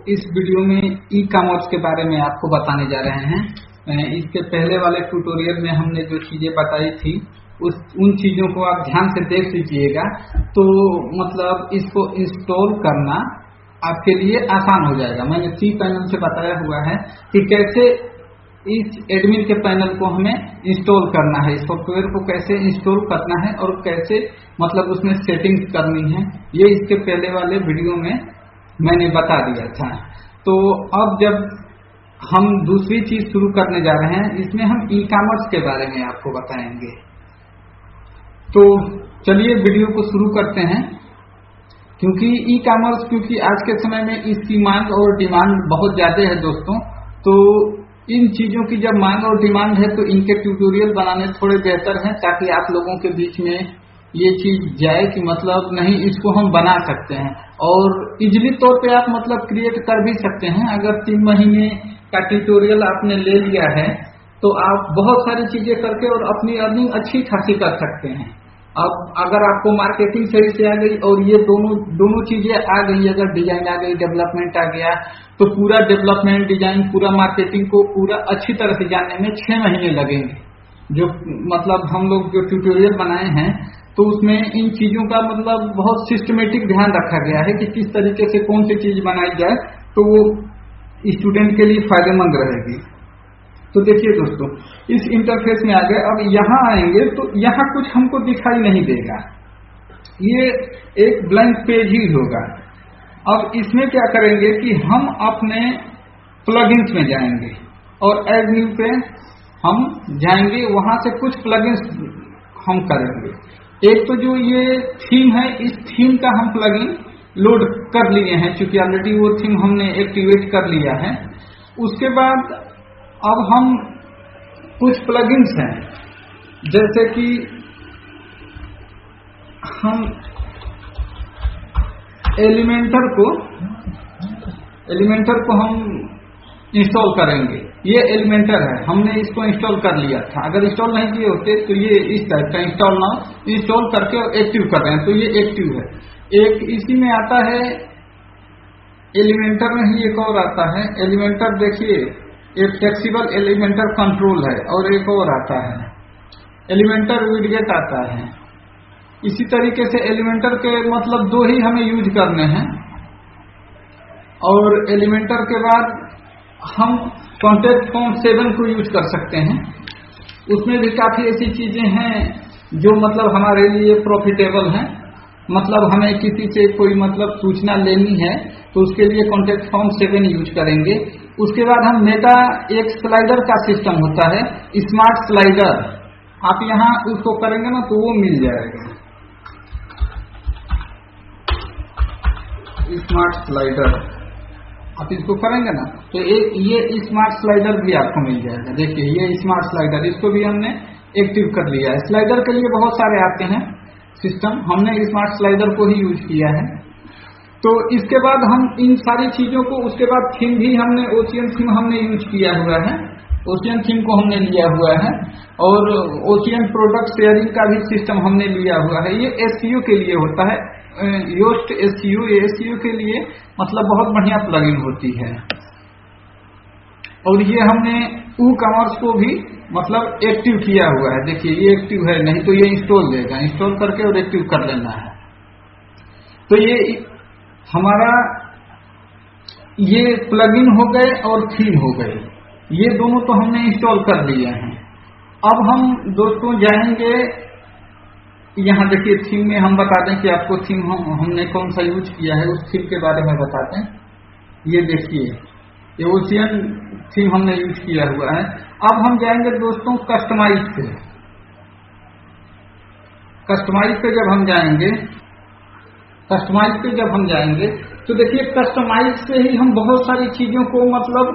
इस वीडियो में e commerce के बारे में आपको बताने जा रहे हैं। इसके पहले वाले ट्यूटोरियल में हमने जो चीजें बताई थी उन चीजों को आप ध्यान से देख लीजिएगा, तो मतलब इसको इंस्टॉल करना आपके लिए आसान हो जाएगा। मैंने सी पैनल से बताया हुआ है कि कैसे इस एडमिन के पैनल को हमें इंस्टॉल करना है, इस सॉफ्टवेयर को कैसे इंस्टॉल करना है और कैसे मतलब उसमें सेटिंग्स करनी है, ये इसके पहले वाले वीडियो में मैंने बता दिया था। तो अब जब हम दूसरी चीज शुरू करने जा रहे हैं, इसमें हम ई कॉमर्स के बारे में आपको बताएंगे। तो चलिए वीडियो को शुरू करते हैं। क्योंकि ई कॉमर्स आज के समय में इसकी मांग और डिमांड बहुत ज्यादा है दोस्तों, तो इन चीजों की जब मांग और डिमांड है तो इनके ट्यूटोरियल बनाने थोड़े बेहतर हैं, ताकि आप लोगों के बीच में ये चीज जाए कि मतलब नहीं, इसको हम बना सकते हैं और इजीली तौर पे आप मतलब क्रिएट कर भी सकते हैं। अगर 3 महीने का ट्यूटोरियल आपने ले लिया है तो आप बहुत सारी चीजें करके और अपनी अर्निंग अच्छी खासी कर सकते हैं। अब अगर आपको मार्केटिंग सही से आ गई और ये दोनों चीजें आ गई, अगर डिजाइन आ गई, डेवलपमेंट आ गया, तो पूरा डेवलपमेंट, डिजाइन, पूरा मार्केटिंग को पूरा अच्छी तरह से जानने में 6 महीने लगेंगे। जो मतलब हम लोग जो ट्यूटोरियल बनाए हैं तो उसमें इन चीजों का मतलब बहुत सिस्टमेटिक ध्यान रखा गया है कि किस तरीके से कौन सी चीज बनाई जाए तो वो स्टूडेंट के लिए फायदेमंद रहेगी। तो देखिए दोस्तों, इस इंटरफेस में आ गए। अब यहाँ आएंगे तो यहाँ कुछ हमको दिखाई नहीं देगा, ये एक ब्लैंक पेज ही होगा। अब इसमें क्या करेंगे कि हम अपने प्लगइन्स में जाएंगे और ऐड न्यू पे हम जाएंगे, वहां से कुछ प्लगइन्स हम करेंगे। एक तो जो ये थीम है, इस थीम का हम प्लगइन लोड कर लिए हैं, क्योंकि ऑलरेडी वो थीम हमने एक्टिवेट कर लिया है। उसके बाद अब हम कुछ प्लगइन्स हैं, जैसे कि हम एलिमेंटर को हम इंस्टॉल करेंगे। ये एलिमेंटर है, हमने इसको इंस्टॉल कर लिया था। अगर इंस्टॉल नहीं किए होते तो ये इस टाइप का इंस्टॉल नाउ इंस्टॉल करके एक्टिव कर रहे हैं, तो ये एक्टिव है। एक इसी में आता है, एलिमेंटर में ही एक और आता है एलिमेंटर, देखिए एक फ्लेक्सिबल एलिमेंटर कंट्रोल है, और एक और आता है एलिमेंटर विडजेट आता है। इसी तरीके से एलिमेंटर के मतलब 2 ही हमें यूज करने हैं। और एलिमेंटर के बाद हम कॉन्टेक्ट फॉर्म 7 को यूज कर सकते हैं। उसमें भी काफी ऐसी चीजें हैं जो मतलब हमारे लिए प्रॉफिटेबल हैं। मतलब हमें किसी से कोई मतलब सूचना लेनी है तो उसके लिए कॉन्टेक्ट फॉर्म 7 यूज करेंगे। उसके बाद हम मेटा, एक स्लाइडर का सिस्टम होता है, स्मार्ट स्लाइडर, आप यहाँ उसको करेंगे ना तो वो मिल जाएगा, स्मार्ट स्लाइडर। आप इसको करेंगे ना तो एक ये स्मार्ट स्लाइडर भी आपको मिल जाएगा। देखिए ये स्मार्ट स्लाइडर, इसको भी हमने एक्टिव कर लिया है। स्लाइडर के लिए बहुत सारे आते हैं सिस्टम, हमने स्मार्ट स्लाइडर को ही यूज किया है। तो इसके बाद हम इन सारी चीजों को, उसके बाद थीम भी हमने ओशियन थीम हमने यूज किया हुआ है, ओशियन थीम को हमने लिया हुआ है। और ओशियन प्रोडक्ट शेयरिंग का भी सिस्टम हमने लिया हुआ है। ये एसईओ के लिए होता है, योस्ट एसईओ, एसईओ के लिए मतलब बहुत बढ़िया प्लगइन होती है। और ये हमने ई कॉमर्स को भी मतलब एक्टिव किया हुआ है। देखिए ये एक्टिव है, नहीं तो ये इंस्टॉल देगा, इंस्टॉल करके और एक्टिव कर लेना है। तो ये हमारा ये प्लगइन हो गए और थीम हो गए, ये दोनों तो हमने इंस्टॉल कर लिए हैं। अब हम दोस्तों जाएंगे यहाँ, देखिए थीम में हम बता दें कि आपको थीम हमने कौन सा यूज किया है, उस थीम के बारे में बताते हैं। ये देखिए ये ओशियन थीम हमने यूज किया हुआ है। अब हम जाएंगे दोस्तों कस्टमाइज पे। कस्टमाइज पे जब हम जाएंगे तो देखिए कस्टमाइज से ही हम बहुत सारी चीजों को मतलब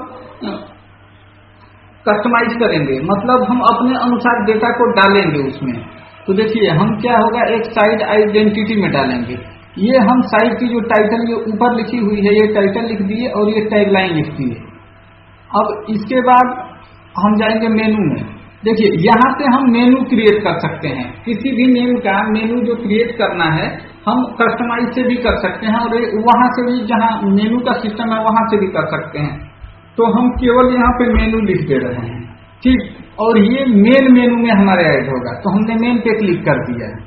कस्टमाइज करेंगे, मतलब हम अपने अनुसार डेटा को डालेंगे उसमें। तो देखिए हम क्या होगा, एक साइट आइडेंटिटी में डालेंगे। ये हम साइट की जो टाइटल ये ऊपर लिखी हुई है, ये टाइटल लिख दिए और ये टैगलाइन लिख दिए। अब इसके बाद हम जाएंगे मेनू में। देखिए यहाँ से हम मेनू क्रिएट कर सकते हैं, किसी भी नेम का मेनू जो क्रिएट करना है हम कस्टमाइज से भी कर सकते हैं और वहां से भी जहां मेनू का सिस्टम है वहां से भी कर सकते हैं। तो हम केवल यहाँ पे मेनू लिख दे रहे हैं, ठीक, और ये मेन मेनू में हमारे ऐड होगा। तो हमने मेन पे क्लिक कर दिया है,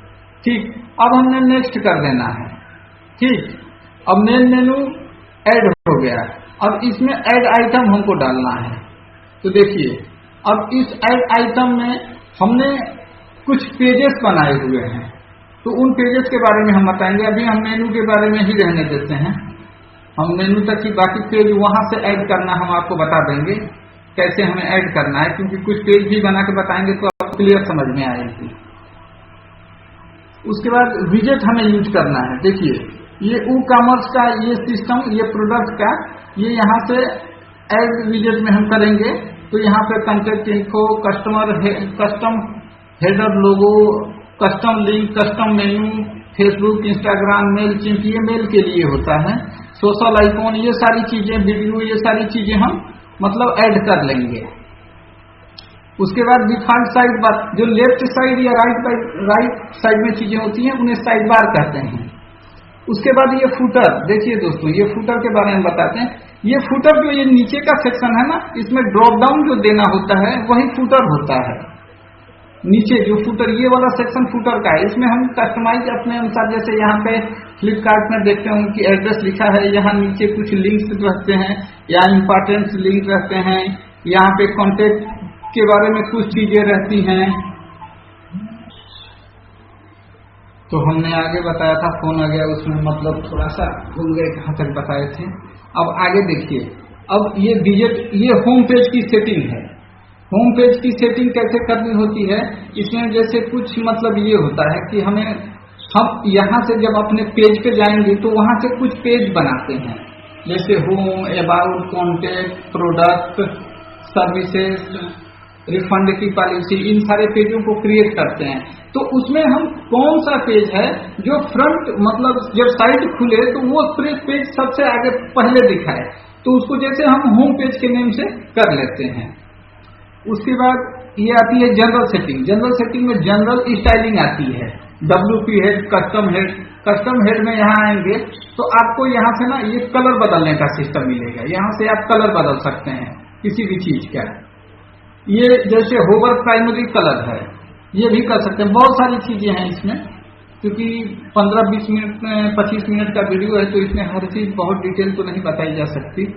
ठीक। अब हमने नेक्स्ट कर देना है, ठीक। अब मेन मेनू ऐड हो गया। अब इसमें ऐड आइटम हमको डालना है। तो देखिए अब इस ऐड आइटम में हमने कुछ पेजेस बनाए हुए हैं, तो उन पेजेस के बारे में हम बताएंगे। अभी हम मेनू के बारे में ही रहने देते हैं, हम मेनू तक की बाकी पेज वहां से ऐड करना हम आपको बता देंगे कैसे हमें ऐड करना है, क्योंकि कुछ पेज भी बना के बताएंगे तो आपको क्लियर समझ में आएगी। उसके बाद विजेट हमें यूज करना है। देखिए ये ई कॉमर्स का ये सिस्टम, ये प्रोडक्ट का, ये यहाँ से ऐड विजेट में हम करेंगे तो यहाँ पे contact info, custom header logo, custom link, custom menu, Facebook, Instagram, Mailchimp, ये मेल के लिए होता है, सोशल आइकॉन, ये सारी चीजें, वीडियो, ये सारी चीजें हम मतलब ऐड कर लेंगे। उसके बाद डिफॉल्ट साइड बार, जो लेफ्ट साइड या राइट साइड में चीजें होती हैं उन्हें साइड बार कहते हैं। उसके बाद ये फुटर, देखिए दोस्तों ये फुटर के बारे में बताते हैं। ये फुटर जो ये नीचे का सेक्शन है ना, इसमें ड्रॉप डाउन जो देना होता है वही फुटर होता है। नीचे जो फुटर, ये वाला सेक्शन फुटर का है, इसमें हम कस्टमाइज अपने अनुसार, जैसे यहाँ पे फ्लिपकार्ट में देखते हैं कि एड्रेस लिखा है, यहाँ नीचे कुछ लिंक्स रहते हैं या इंपॉर्टेंट लिंक रहते हैं, यहाँ पे कॉन्टेक्ट के बारे में कुछ चीजें रहती हैं। तो हमने आगे बताया था, फोन आ गया उसमें मतलब थोड़ा सा भूल गए कहाँ तक बताए थे। अब आगे देखिए, अब ये विजेट, ये होम पेज की सेटिंग है। होम पेज की सेटिंग कैसे करनी होती है, इसमें जैसे कुछ मतलब ये होता है कि हम यहाँ से जब अपने पेज पे जाएंगे तो वहां से कुछ पेज बनाते हैं, जैसे home, about, contact, product, services, refund की पॉलिसी, इन सारे पेजों को क्रिएट करते हैं। तो उसमें हम कौन सा पेज है जो फ्रंट मतलब जब साइट खुले तो वो पेज सबसे आगे पहले दिखाए, तो उसको जैसे हम होम पेज के नेम से कर लेते हैं। उसके बाद ये आती है जनरल सेटिंग। जनरल सेटिंग में जनरल स्टाइलिंग आती है, WP head, custom head. Custom head में यहाँ आएंगे तो आपको यहाँ से ना ये कलर बदलने का सिस्टम मिलेगा, यहाँ से आप कलर बदल सकते हैं किसी भी चीज का। ये जैसे होवर प्राइमरी कलर है, ये भी कर सकते हैं। बहुत सारी चीजें हैं इसमें, क्योंकि 15-20 मिनट 25 मिनट का वीडियो है तो इसमें हर चीज बहुत डिटेल तो नहीं बताई जा सकती।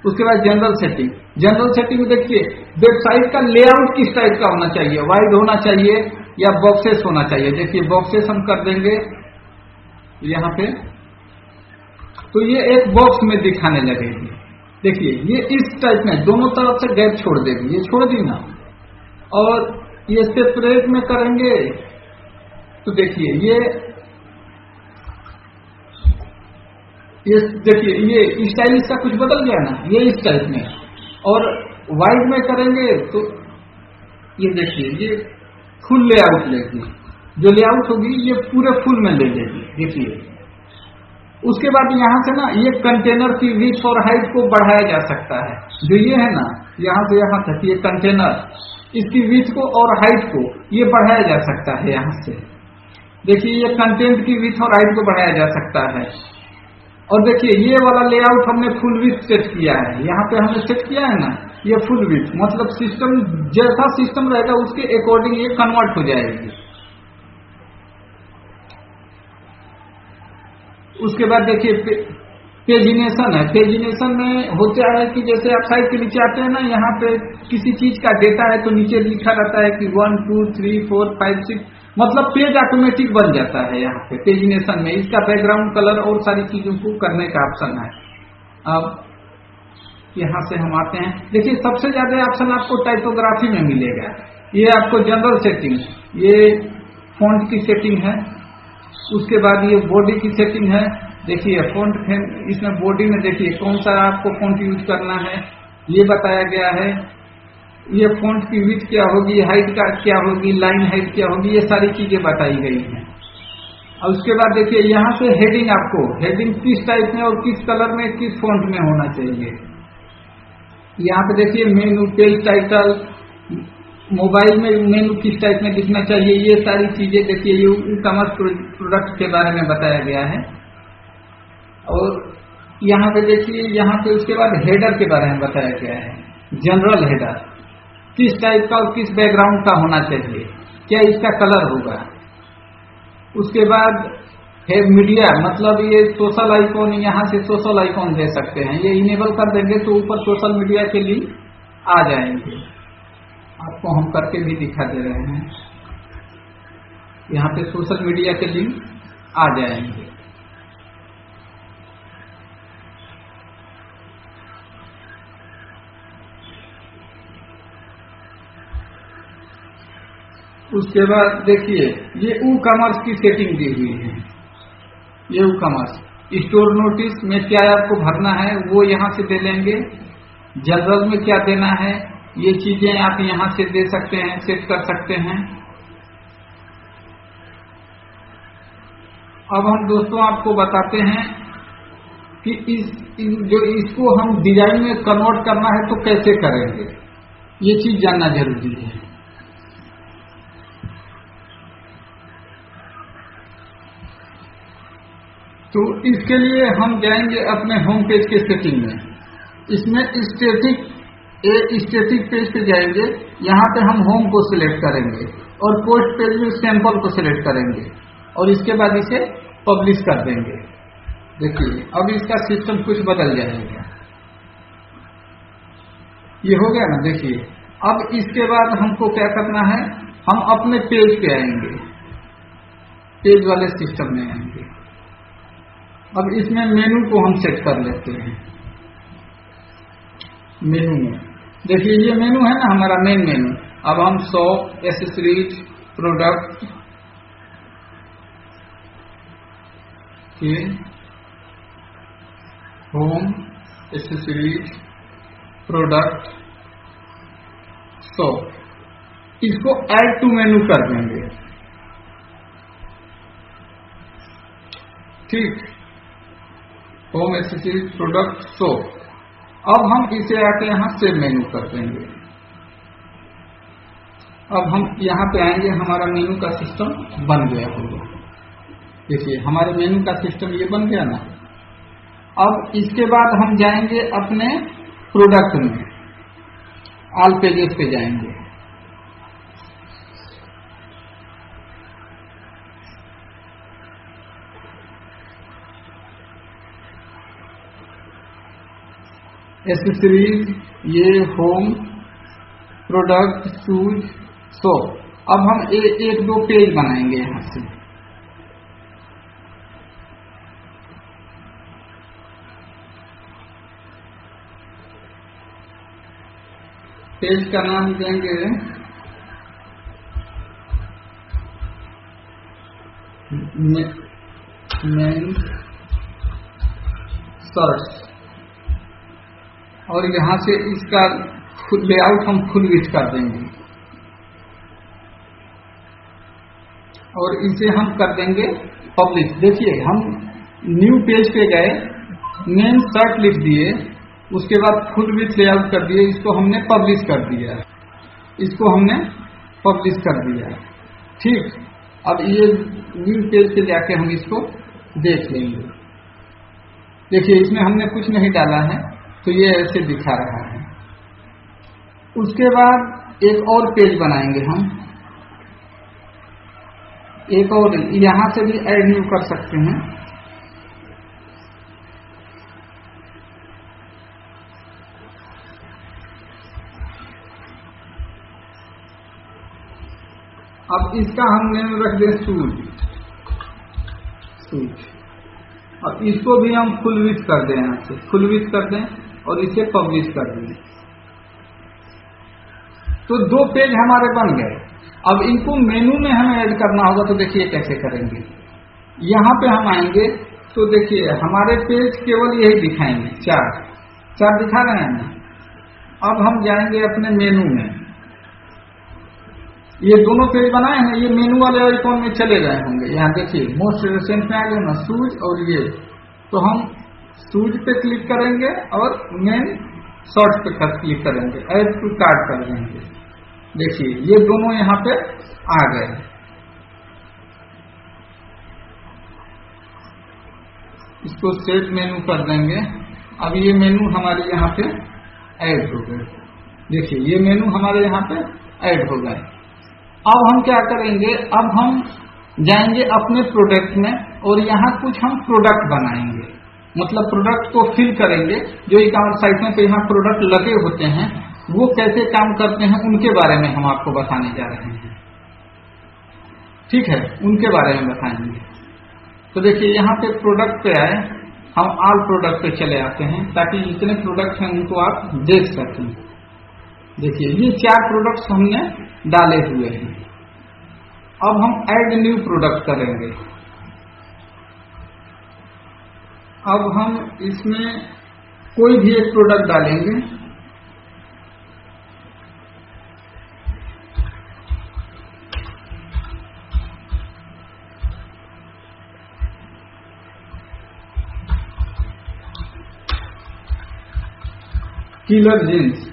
उसके बाद जनरल सेटिंग। जनरल सेटिंग में देखिए वेबसाइट का लेआउट किस टाइप का होना चाहिए, वाइड होना चाहिए या बॉक्सेस होना चाहिए। देखिए बॉक्सेस हम कर देंगे यहाँ पे, तो ये एक बॉक्स में दिखाने लगेगी। देखिए ये इस टाइप में दोनों तरफ से गैप छोड़ देगी, ये छोड़ दी ना, और ये सेपरेट में करेंगे तो देखिए ये देखिए ये स्टाइल इसका कुछ बदल गया ना, ये इस टाइप में। और वाइड में करेंगे तो ये देखिए ये फुल लेआउट लेगी, जो लेआउट होगी ये पूरे फुल में ले लेगी। देखिए उसके बाद यहाँ से ना ये कंटेनर की विड्थ और हाइट को बढ़ाया जा सकता है, जो ये है ना यहाँ से यहाँ तक ये कंटेनर, इसकी विड्थ को और हाइट को ये बढ़ाया जा सकता है। यहाँ से देखिए ये कंटेंट की विड्थ और हाइट को बढ़ाया जा सकता है। और देखिए ये वाला लेआउट हमने फुल विड्थ सेट किया है, यहाँ पे हमने सेट किया है ना ये फुल विड्थ, मतलब सिस्टम जैसा सिस्टम रहेगा उसके अकॉर्डिंग ये कन्वर्ट हो जाएगी। उसके बाद देखिए पेजिनेशन है। पेजिनेशन में होता है कि जैसे आप साइट के नीचे आते हैं ना, यहाँ पे किसी चीज का डेटा है तो नीचे लिखा रहता है कि 1 2 3 4 5 6, मतलब पेज ऑटोमेटिक बन जाता है। यहाँ पे पेजिनेशन में इसका बैकग्राउंड कलर और सारी चीजों को करने का ऑप्शन है। अब यहाँ से हम आते हैं, देखिए सबसे ज्यादा ऑप्शन आपको टाइपोग्राफी में मिलेगा। ये आपको जनरल सेटिंग, ये फॉन्ट की सेटिंग है। उसके बाद ये बॉडी की सेटिंग है। देखिए फॉन्ट, इसमें बॉडी में देखिए कौन सा आपको फॉन्ट यूज करना है ये बताया गया है। ये फॉन्ट की विड्थ क्या होगी, हाइट का क्या होगी, लाइन हाइट क्या होगी, ये सारी चीजें बताई गई हैं। और उसके बाद देखिए यहाँ से हेडिंग, आपको हेडिंग किस टाइप में और किस कलर में किस फॉन्ट में होना चाहिए। यहाँ पे देखिए मेनू, पेज टाइटल, मोबाइल में मेनू किस टाइप में दिखना चाहिए, ये सारी चीजें देखिए ये ई कॉमर्स प्रोडक्ट के बारे में बताया गया है। और यहाँ पे देखिए, यहाँ पे उसके बाद हेडर के बारे में बताया गया है। जनरल हेडर किस टाइप का और किस बैकग्राउंड का होना चाहिए, क्या इसका कलर होगा। उसके बाद है मीडिया, मतलब ये सोशल आइकॉन, यहाँ से सोशल आइकॉन दे सकते हैं, ये इनेबल कर देंगे तो ऊपर सोशल मीडिया के लिंक आ जाएंगे। आपको हम करके भी दिखा दे रहे हैं, यहाँ पे सोशल मीडिया के लिंक आ जाएंगे। उसके बाद देखिए ये ई कॉमर्स की सेटिंग दी हुई है। ये ई कॉमर्स स्टोर नोटिस में क्या आपको भरना है वो यहाँ से दे लेंगे। जनरल में क्या देना है ये चीजें आप यहाँ से दे सकते हैं, सेट कर सकते हैं। अब हम दोस्तों आपको बताते हैं कि जो इसको हम डिजाइन में कन्वर्ट करना है तो कैसे करेंगे, ये चीज जानना जरूरी है। तो इसके लिए हम जाएंगे अपने होम पेज के सेटिंग में। इसमें स्टैटिक पेज पे जाएंगे, यहाँ पे हम होम को सिलेक्ट करेंगे और पोस्ट पेज में सैंपल को सिलेक्ट करेंगे और इसके बाद इसे पब्लिश कर देंगे। देखिए अब इसका सिस्टम कुछ बदल जाएगा, ये हो गया ना। देखिए अब इसके बाद हमको क्या करना है, हम अपने पेज पे आएंगे, पेज वाले सिस्टम में आएंगे। अब इसमें मेनू को हम सेट कर लेते हैं। मेनू में देखिए ये मेनू है ना हमारा मेन मेनू। अब हम शॉप, एसेसरीज, प्रोडक्ट के होम, एसेसरीज, प्रोडक्ट, शॉप, इसको ऐड टू मेनू कर देंगे। ठीक, होम, एसेसरीज, प्रोडक्ट, शॉप। अब हम इसे आके यहाँ सेव मेनू कर देंगे। अब हम यहाँ पे आएंगे, हमारा मेनू का सिस्टम बन गया होगा। देखिए हमारे मेनू का सिस्टम ये बन गया ना। अब इसके बाद हम जाएंगे अपने प्रोडक्ट में, ऑल पेजेस पे जाएंगे। एसेसरीज, ये होम, प्रोडक्ट, शूज, शॉप। अब हम एक दो पेज बनाएंगे यहाँ से। पेज का नाम देंगे मेन सर्च और यहाँ से इसका लेआउट हम फुल विड्थ कर देंगे और इसे हम कर देंगे पब्लिश। देखिए हम न्यू पेज पे गए, मेन सर्च लिख दिए, उसके बाद फुल विड्थ लेआउट कर दिए, इसको हमने पब्लिश कर दिया, इसको हमने पब्लिश कर दिया। ठीक, अब ये न्यू पेज पे जाके हम इसको देख लेंगे। देखिए इसमें हमने कुछ नहीं डाला है तो ये ऐसे दिखा रहा है। उसके बाद एक और पेज बनाएंगे हम, एक और, यहां से भी ऐड न्यू कर सकते हैं। अब इसका हम नेम रख दें शूज। अब इसको भी हम फुल विड्थ कर दें, यहाँ से फुल विड्थ कर दें और इसे पब्लिश कर दें। तो दो पेज हमारे बन गए। अब इनको मेनू में हमें ऐड करना होगा, तो देखिए कैसे करेंगे। यहाँ पे हम आएंगे तो देखिए हमारे पेज केवल यही दिखाएंगे, चार दिखा रहे हैं ना। अब हम जाएंगे अपने मेनू में, ये दोनों पेज बनाए हैं, ये मेनू वाले आइकॉन में चले गए होंगे। यहाँ देखिए मोस्ट रिसेंट में आ गए ना शूज और ये, तो हम शूज पे क्लिक करेंगे और मेन शॉर्ट्स पे क्लिक करेंगे, ऐड टू कार्ट कर देंगे। देखिए ये दोनों यहाँ पे आ गए। इसको सेट मेनू कर देंगे। अब ये मेनू हमारे यहाँ पे ऐड हो गए। देखिए ये मेनू हमारे यहाँ पे ऐड हो गए। अब हम क्या करेंगे, अब हम जाएंगे अपने प्रोडक्ट में और यहाँ कुछ हम प्रोडक्ट बनाएंगे, मतलब प्रोडक्ट को फिल करेंगे। जो ई कॉमर्स साइटों पे यहाँ प्रोडक्ट लगे होते हैं वो कैसे काम करते हैं उनके बारे में हम आपको बताने जा रहे हैं। ठीक है, उनके बारे में बताएंगे। तो देखिए यहाँ पे प्रोडक्ट पे आए, हम ऑल प्रोडक्ट पे चले आते हैं ताकि जितने प्रोडक्ट हैं उनको आप देख सकें। देखिए ये 4 प्रोडक्ट्स हमने डाले हुए हैं। अब हम ऐड न्यू प्रोडक्ट करेंगे। अब हम इसमें कोई भी एक प्रोडक्ट डालेंगे। Killer jeans.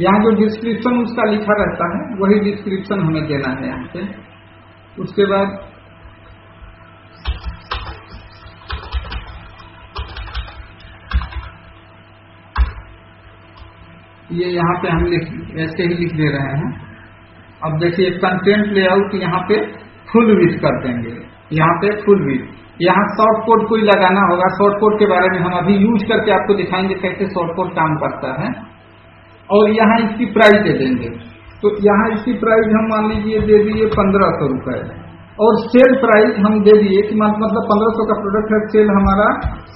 यहाँ जो डिस्क्रिप्शन उसका लिखा रहता है वही डिस्क्रिप्शन हमें देना है यहाँ पे। उसके बाद ये यहाँ पे हम ऐसे ही लिख दे रहे हैं। अब देखिए कंटेंट लेआउट यहाँ पे फुल विड्थ कर देंगे। यहाँ पे फुल विड्थ, यहाँ शॉर्ट कोड कोई लगाना होगा। शॉर्ट कोड के बारे में हम अभी यूज करके आपको दिखाएंगे कैसे शॉर्ट कोड काम करता है। और यहाँ इसकी प्राइस दे देंगे। तो यहाँ इसकी प्राइस हम मान लीजिए दे दिए 1500 रुपए और सेल प्राइस हम दे दिए कि मतलब 1500 का प्रोडक्ट है, सेल हमारा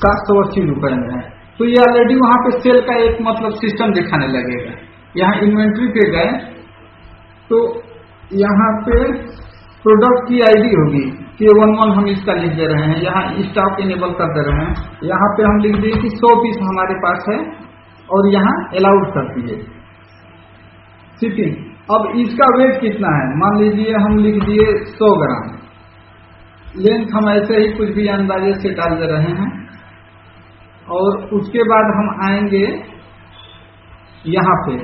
780 रुपए में है। तो ये ऑलरेडी वहां पे सेल का एक मतलब सिस्टम दिखाने लगेगा। यहाँ इन्वेंट्री पे गए तो यहाँ पे प्रोडक्ट की आईडी होगी कि 11 हम इसका लिख दे रहे हैं। यहाँ स्टॉक इनेबल कर दे रहे हैं। यहाँ पे हम लिख दिए कि 100 पीस हमारे पास है और यहाँ अलाउड कर दिए शिपिंग। अब इसका वेट कितना है, मान लीजिए हम लिख दिए 100 ग्राम। लेंथ हम ऐसे ही कुछ भी अंदाजे से डाल दे रहे हैं। और उसके बाद हम आएंगे यहाँ पे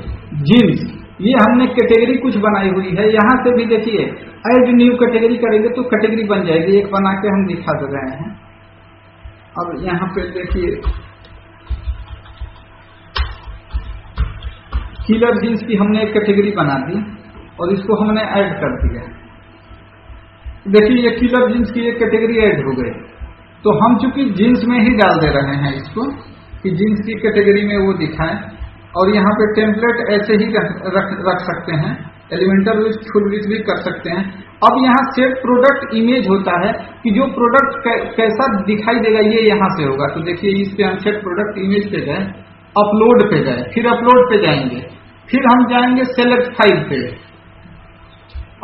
जीन्स। ये हमने कैटेगरी कुछ बनाई हुई है। यहाँ से भी देखिए ऐड न्यू कैटेगरी करेंगे तो कैटेगरी बन जाएगी। एक बना के हम दिखा दे रहे हैं। अब यहाँ पे देखिए किलर जींस की हमने एक कैटेगरी बना दी और इसको हमने ऐड कर दिया। देखिए ये किलर जींस की एक कैटेगरी ऐड हो गई। तो हम चूंकि जींस में ही डाल दे रहे हैं इसको कि जींस की कैटेगरी में वो दिखाएं। और यहाँ पे टेम्पलेट ऐसे ही रख सकते हैं। एलिमेंटर विड्थ फुल विड्थ भी कर सकते हैं। अब यहाँ सेट प्रोडक्ट इमेज होता है कि जो प्रोडक्ट कैसा दिखाई देगा ये यहाँ से होगा। तो देखिए इस पे हम सेट प्रोडक्ट इमेज पे गए, अपलोड पे गए, फिर अपलोड पे जाएंगे, फिर हम जाएंगे सेलेक्ट फाइल पे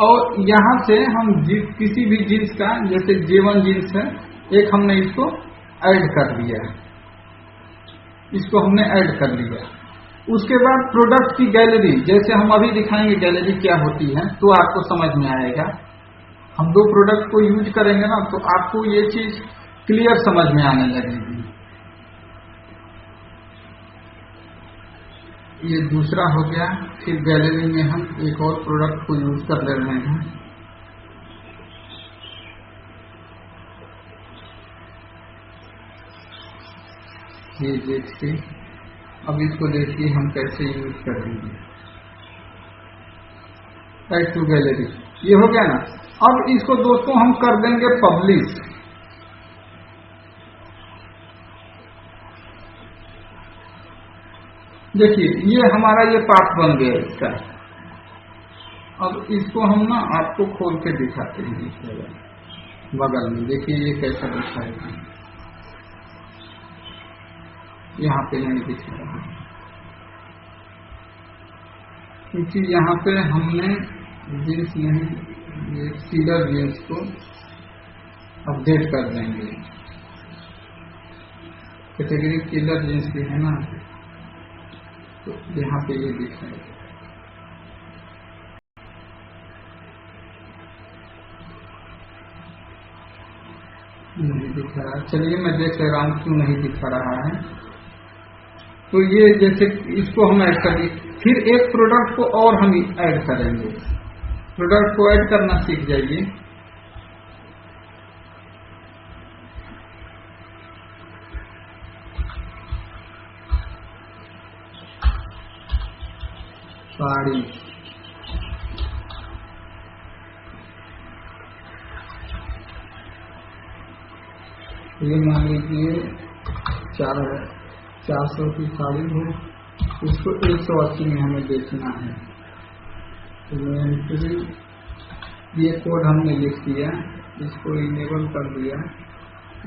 और यहाँ से हम किसी भी जीन्स का, जैसे J1 जीन्स है, एक हमने इसको ऐड कर दिया। इसको हमने ऐड कर लिया। उसके बाद प्रोडक्ट की गैलरी, जैसे हम अभी दिखाएंगे गैलरी क्या होती है तो आपको समझ में आएगा। हम 2 प्रोडक्ट को यूज करेंगे ना तो आपको ये चीज क्लियर समझ में आने लगेगी। ये दूसरा हो गया। फिर गैलरी में हम एक और प्रोडक्ट को यूज कर ले रहे हैं। ये देखिए, अब इसको देखिए हम कैसे यूज करेंगे। ऐड टू गैलरी, ये हो गया ना। अब इसको दोस्तों हम कर देंगे पब्लिश। देखिए ये हमारा ये पार्ट बन गया इसका। अब इसको हम ना आपको खोल के दिखाते हैं बगल में। देखिए ये कैसा दिखाएगा। यहाँ पे नहीं दिख रहा क्योंकि यहाँ पे हमने जींस नहीं, ये सीलर जींस को अपडेट कर देंगे। कैटेगरी किलर जींस की है ना, तो यहाँ पे ये दिखाएगा। नहीं दिखा रहा। चलिए मैं देख ले रहा हूँ क्यों नहीं दिखा रहा है। तो ये जैसे इसको हम ऐड कर दिए, फिर एक प्रोडक्ट को और हम ऐड करेंगे। प्रोडक्ट को ऐड करना सीख जाइए। साड़ी, ये मान लीजिए 400 की साड़ी हो, इसको 180 में हमें बेचना है। इन्वेंटरी, ये कोड हमने लिख दिया, इसको इनेबल कर दिया।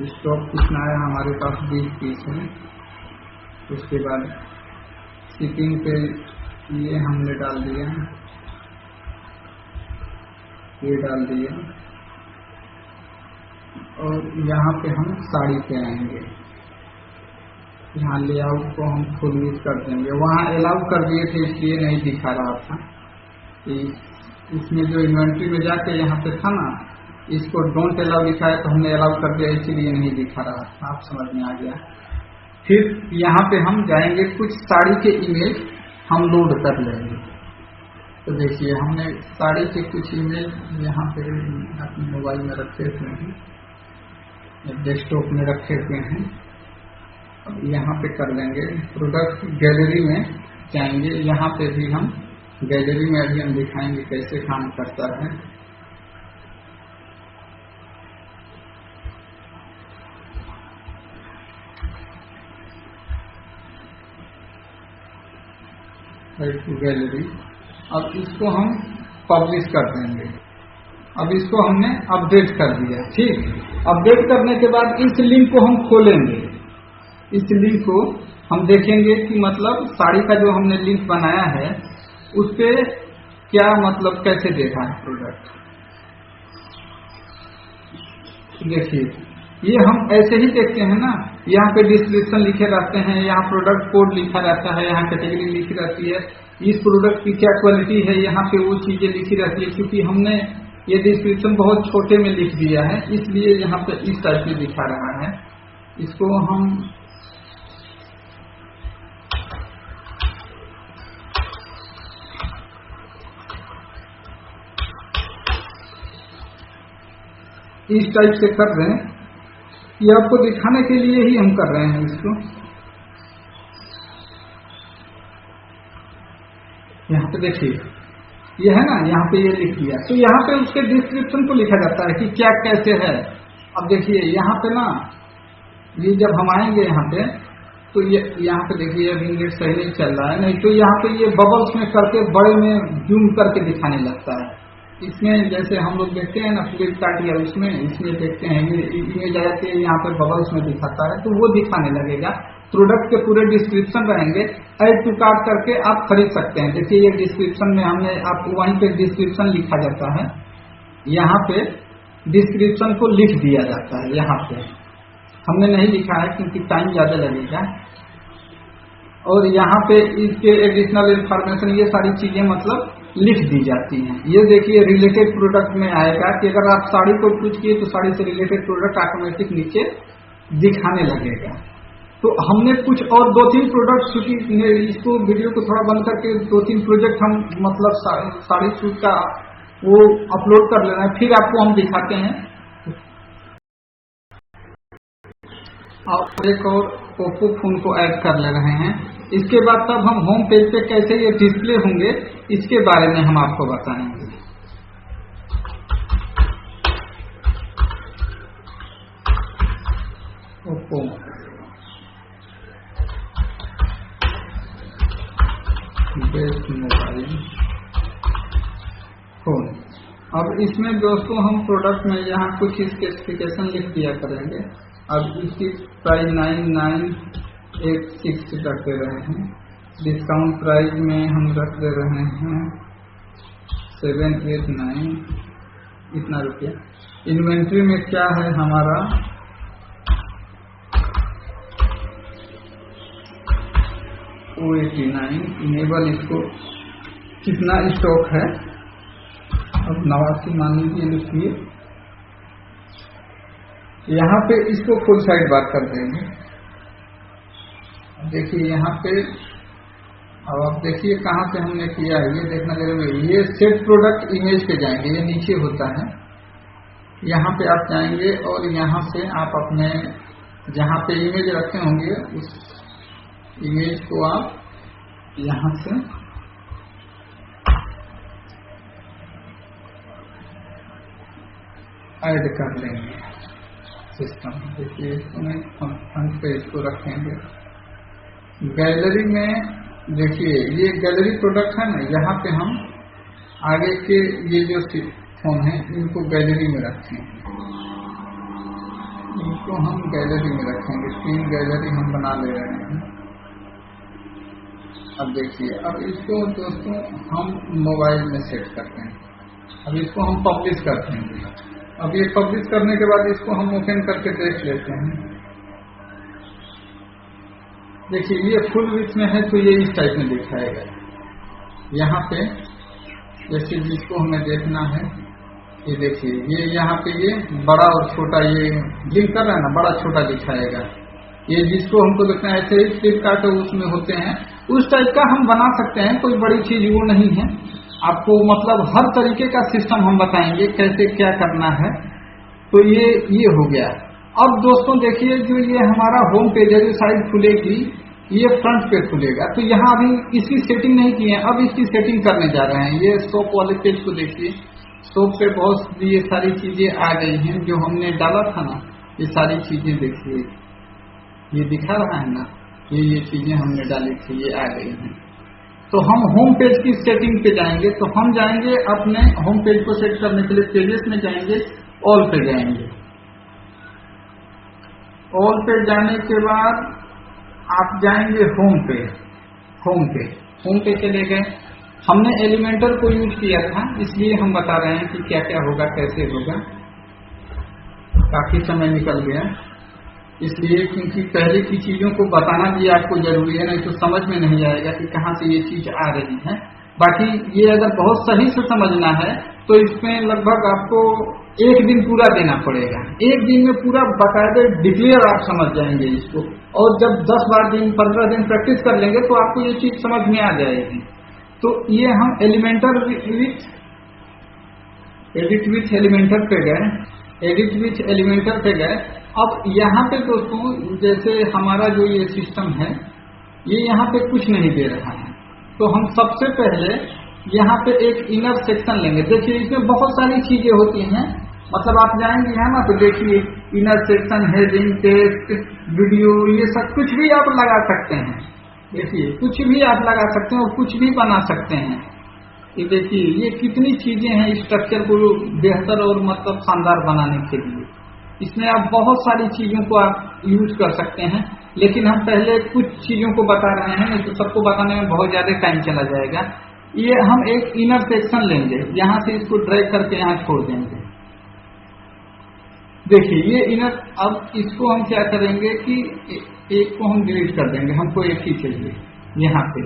स्टॉक कितना है हमारे पास 20 पीस है। उसके बाद शिपिंग पे ये हमने डाल दिया, ये डाल दिया, और यहाँ पे हम साड़ी पे आएंगे। यहाँ लेआउट को हम फुल यूज कर देंगे। वहाँ अलाउ कर दिए थे इसलिए नहीं दिखा रहा था। इसमें जो इन्वेंट्री में जाके यहाँ पे था ना, इसको डोंट अलाउ लिखा है तो हमने अलाउ कर दिया, इसीलिए नहीं दिखा रहा था। आप समझ में आ गया। फिर यहाँ पे हम जाएंगे, कुछ साड़ी के इमेज हम लोड कर लेंगे। तो देखिए हमने साड़ी के कुछ इमेज यहाँ पे अपने मोबाइल में रखे हुए हैं, डेस्कटॉप में रखे हुए हैं। अब यहाँ पे कर लेंगे, प्रोडक्ट गैलरी में जाएंगे। यहाँ पे भी हम गैलरी में अभी हम दिखाएंगे कैसे काम करता है। गैलरी, अब इसको हम पब्लिश कर देंगे। अब इसको हमने अपडेट कर दिया। ठीक, अपडेट करने के बाद इस लिंक को हम खोलेंगे। इस लिंक को हम देखेंगे कि मतलब साड़ी का जो हमने लिंक बनाया है उस पे क्या मतलब कैसे देखा है प्रोडक्ट। देखिए ये हम ऐसे ही देखते हैं ना, यहाँ पे डिस्क्रिप्शन लिखे रहते हैं, यहाँ प्रोडक्ट कोड लिखा रहता है, यहाँ कैटेगरी लिखी रहती है, इस प्रोडक्ट की क्या क्वालिटी है, यहाँ पे वो चीजें लिखी रहती है। क्योंकि हमने ये डिस्क्रिप्शन बहुत छोटे में लिख दिया है, इसलिए यहाँ पे इस टाइप में दिखा रहा है। इसको हम इस टाइप से कर रहे हैं, ये आपको दिखाने के लिए ही हम कर रहे हैं इसको। यहाँ पे देखिए ये है ना, यहाँ पे ये लिख दिया, तो यहाँ पे उसके डिस्क्रिप्शन को लिखा जाता है कि क्या कैसे है। अब देखिए यहाँ पे ना, ये जब हम आएंगे यहाँ पे तो ये यहाँ पे देखिए अभी नेट सही नहीं चल रहा है, नहीं तो यहाँ पे ये बबल्स में करके बड़े में जूम करके दिखाने लगता है। इसमें जैसे हम लोग देखते हैं ना फ्लिपकार्ट या उसमें, इसमें देखते हैं ये इमेज आ जाती है, यहाँ पे बबल्स में दिखाता है तो वो दिखाने लगेगा। प्रोडक्ट के पूरे डिस्क्रिप्शन रहेंगे, ऐड टू कार्ट करके आप खरीद सकते हैं। देखिए ये डिस्क्रिप्शन में हमने आपको वहीं पे डिस्क्रिप्शन लिखा जाता है, यहाँ पे डिस्क्रिप्शन को लिख दिया जाता है। यहाँ पे हमने नहीं लिखा है क्योंकि टाइम ज्यादा लगेगा। और यहाँ पे इसके एडिशनल इंफॉर्मेशन ये सारी चीजें मतलब लिख दी जाती हैं। ये देखिए रिलेटेड प्रोडक्ट में आएगा कि अगर आप साड़ी को क्लिक किए तो साड़ी से रिलेटेड प्रोडक्ट ऑटोमेटिक नीचे दिखाने लगेगा। तो हमने कुछ और 2-3 प्रोडक्ट, चूंकि इसको वीडियो को थोड़ा बंद करके 2-3 प्रोजेक्ट हम मतलब साड़ी सूट का वो अपलोड कर लेना है, फिर आपको हम दिखाते हैं। और एक और ओप्पो फोन को ऐड कर ले रहे हैं। इसके बाद तब हम होम पेज पे कैसे ये डिस्प्ले होंगे इसके बारे में हम आपको बताएंगे। Oppo best mobile phone. अब इसमें दोस्तों हम प्रोडक्ट में यहाँ कुछ स्पेसिफिकेशन लिख दिया करेंगे। अब इसकी प्राइस 9986 रख दे रहे हैं। डिस्काउंट प्राइस में हम रख दे रहे हैं 789 इतना रुपया। इन्वेंट्री में क्या है हमारा 289। इनेबल इसको कितना स्टॉक है, अब 89 मान लीजिए लिखिए। यहाँ पे इसको फुल साइड बार कर देंगे। देखिए यहाँ पे अब आप देखिए कहाँ पे हमने किया है, ये देखना जरूरी। ये सेट प्रोडक्ट इमेज पे जाएंगे, ये नीचे होता है। यहाँ पे आप जाएंगे और यहाँ से आप अपने जहाँ पे इमेज रखे होंगे उस इमेज को आप यहाँ से ऐड कर लेंगे सिस्टम। देखिए इसको मैं फ्रंट पे इसको रखेंगे। गैलरी में देखिए ये गैलरी प्रोडक्ट है ना, यहाँ पे हम आगे के ये जो फोन है इनको गैलरी में रखेंगे, इनको हम गैलरी में रखेंगे। 3 गैलरी हम बना ले रहे हैं। अब देखिए अब इसको दोस्तों हम मोबाइल में सेट करते हैं। अब इसको हम पब्लिश करते हैं। अब ये पब्लिश करने के बाद इसको हम ओपन करके देख लेते हैं। देखिए ये फुल विड्थ में है तो ये इस टाइप में दिखाएगा। यहाँ पे जैसे जिसको हमें देखना है, ये देखिए ये यहाँ पे ये बड़ा और छोटा ये ब्लिंक कर रहा है ना, बड़ा छोटा दिखाएगा। ये जिसको हमको देखना है, ऐसे ही फ्लिपकार्ट उसमें होते हैं उस टाइप का हम बना सकते हैं। कोई बड़ी चीज वो नहीं है। आपको मतलब हर तरीके का सिस्टम हम बताएंगे कैसे क्या करना है। तो ये हो गया। अब दोस्तों देखिए जो ये हमारा होम पेज है, जो साइड खुलेगी ये फ्रंट पे खुलेगा। तो यहाँ अभी इसकी सेटिंग नहीं की है, अब इसकी सेटिंग करने जा रहे हैं। ये स्टॉप वाले पेज को देखिए, स्टॉप पे बहुत ये सारी चीजें आ गई हैं जो हमने डाला था ना, ये सारी चीजें देखिए ये दिखा रहा है ना, ये चीजें हमने डाली थी ये आ गई हैं। तो हम होम पेज की सेटिंग पे जाएंगे। तो हम जाएंगे अपने होम पेज को सेट करने के लिए पेजेस में जाएंगे, ऑल पे जाएंगे। ऑल पे जाने के बाद आप जाएंगे होम पे। होम पे चले गए। हमने एलिमेंटर को यूज किया था इसलिए हम बता रहे हैं कि क्या क्या होगा कैसे होगा। काफी समय निकल गया इसलिए, क्योंकि पहले की चीजों को बताना भी आपको जरूरी है, नहीं तो समझ में नहीं आएगा कि कहाँ से ये चीज आ रही है। बाकी ये अगर बहुत सही से समझना है तो इसमें लगभग आपको 1 दिन पूरा देना पड़ेगा। 1 दिन में पूरा बाकायदे डिक्लेयर आप समझ जाएंगे इसको। और जब 10-12 दिन 15 दिन प्रैक्टिस कर लेंगे तो आपको ये चीज समझ में आ जाएगी। तो ये हम एलिमेंटर एडिट विथ एलिमेंटर पे गए, एडिट विथ एलिमेंटर पे गए। अब यहाँ पे दोस्तों जैसे हमारा जो ये सिस्टम है ये यहाँ पे कुछ नहीं दे रहा है, तो हम सबसे पहले यहाँ पे एक इनर सेक्शन लेंगे। देखिए इसमें बहुत सारी चीजें होती हैं, मतलब आप जाएंगे यहाँ ना तो देखिए inner section, heading, text, video, ये सब कुछ भी आप लगा सकते हैं। देखिए कुछ भी आप लगा सकते हैं और कुछ भी बना सकते हैं। ये देखिए ये कितनी चीजें हैं स्ट्रक्चर को बेहतर और मतलब शानदार बनाने के लिए। इसमें आप बहुत सारी चीजों को आप यूज कर सकते हैं, लेकिन हम पहले कुछ चीजों को बता रहे हैं, नहीं तो सबको बताने में बहुत ज्यादा टाइम चला जाएगा। ये हम एक इनर सेक्शन लेंगे, यहाँ से इसको ड्रैग करके यहाँ छोड़ देंगे। देखिए ये इनर, अब इसको हम क्या करेंगे कि एक को हम डिलीट कर देंगे, हमको एक ही चाहिए। यहाँ पे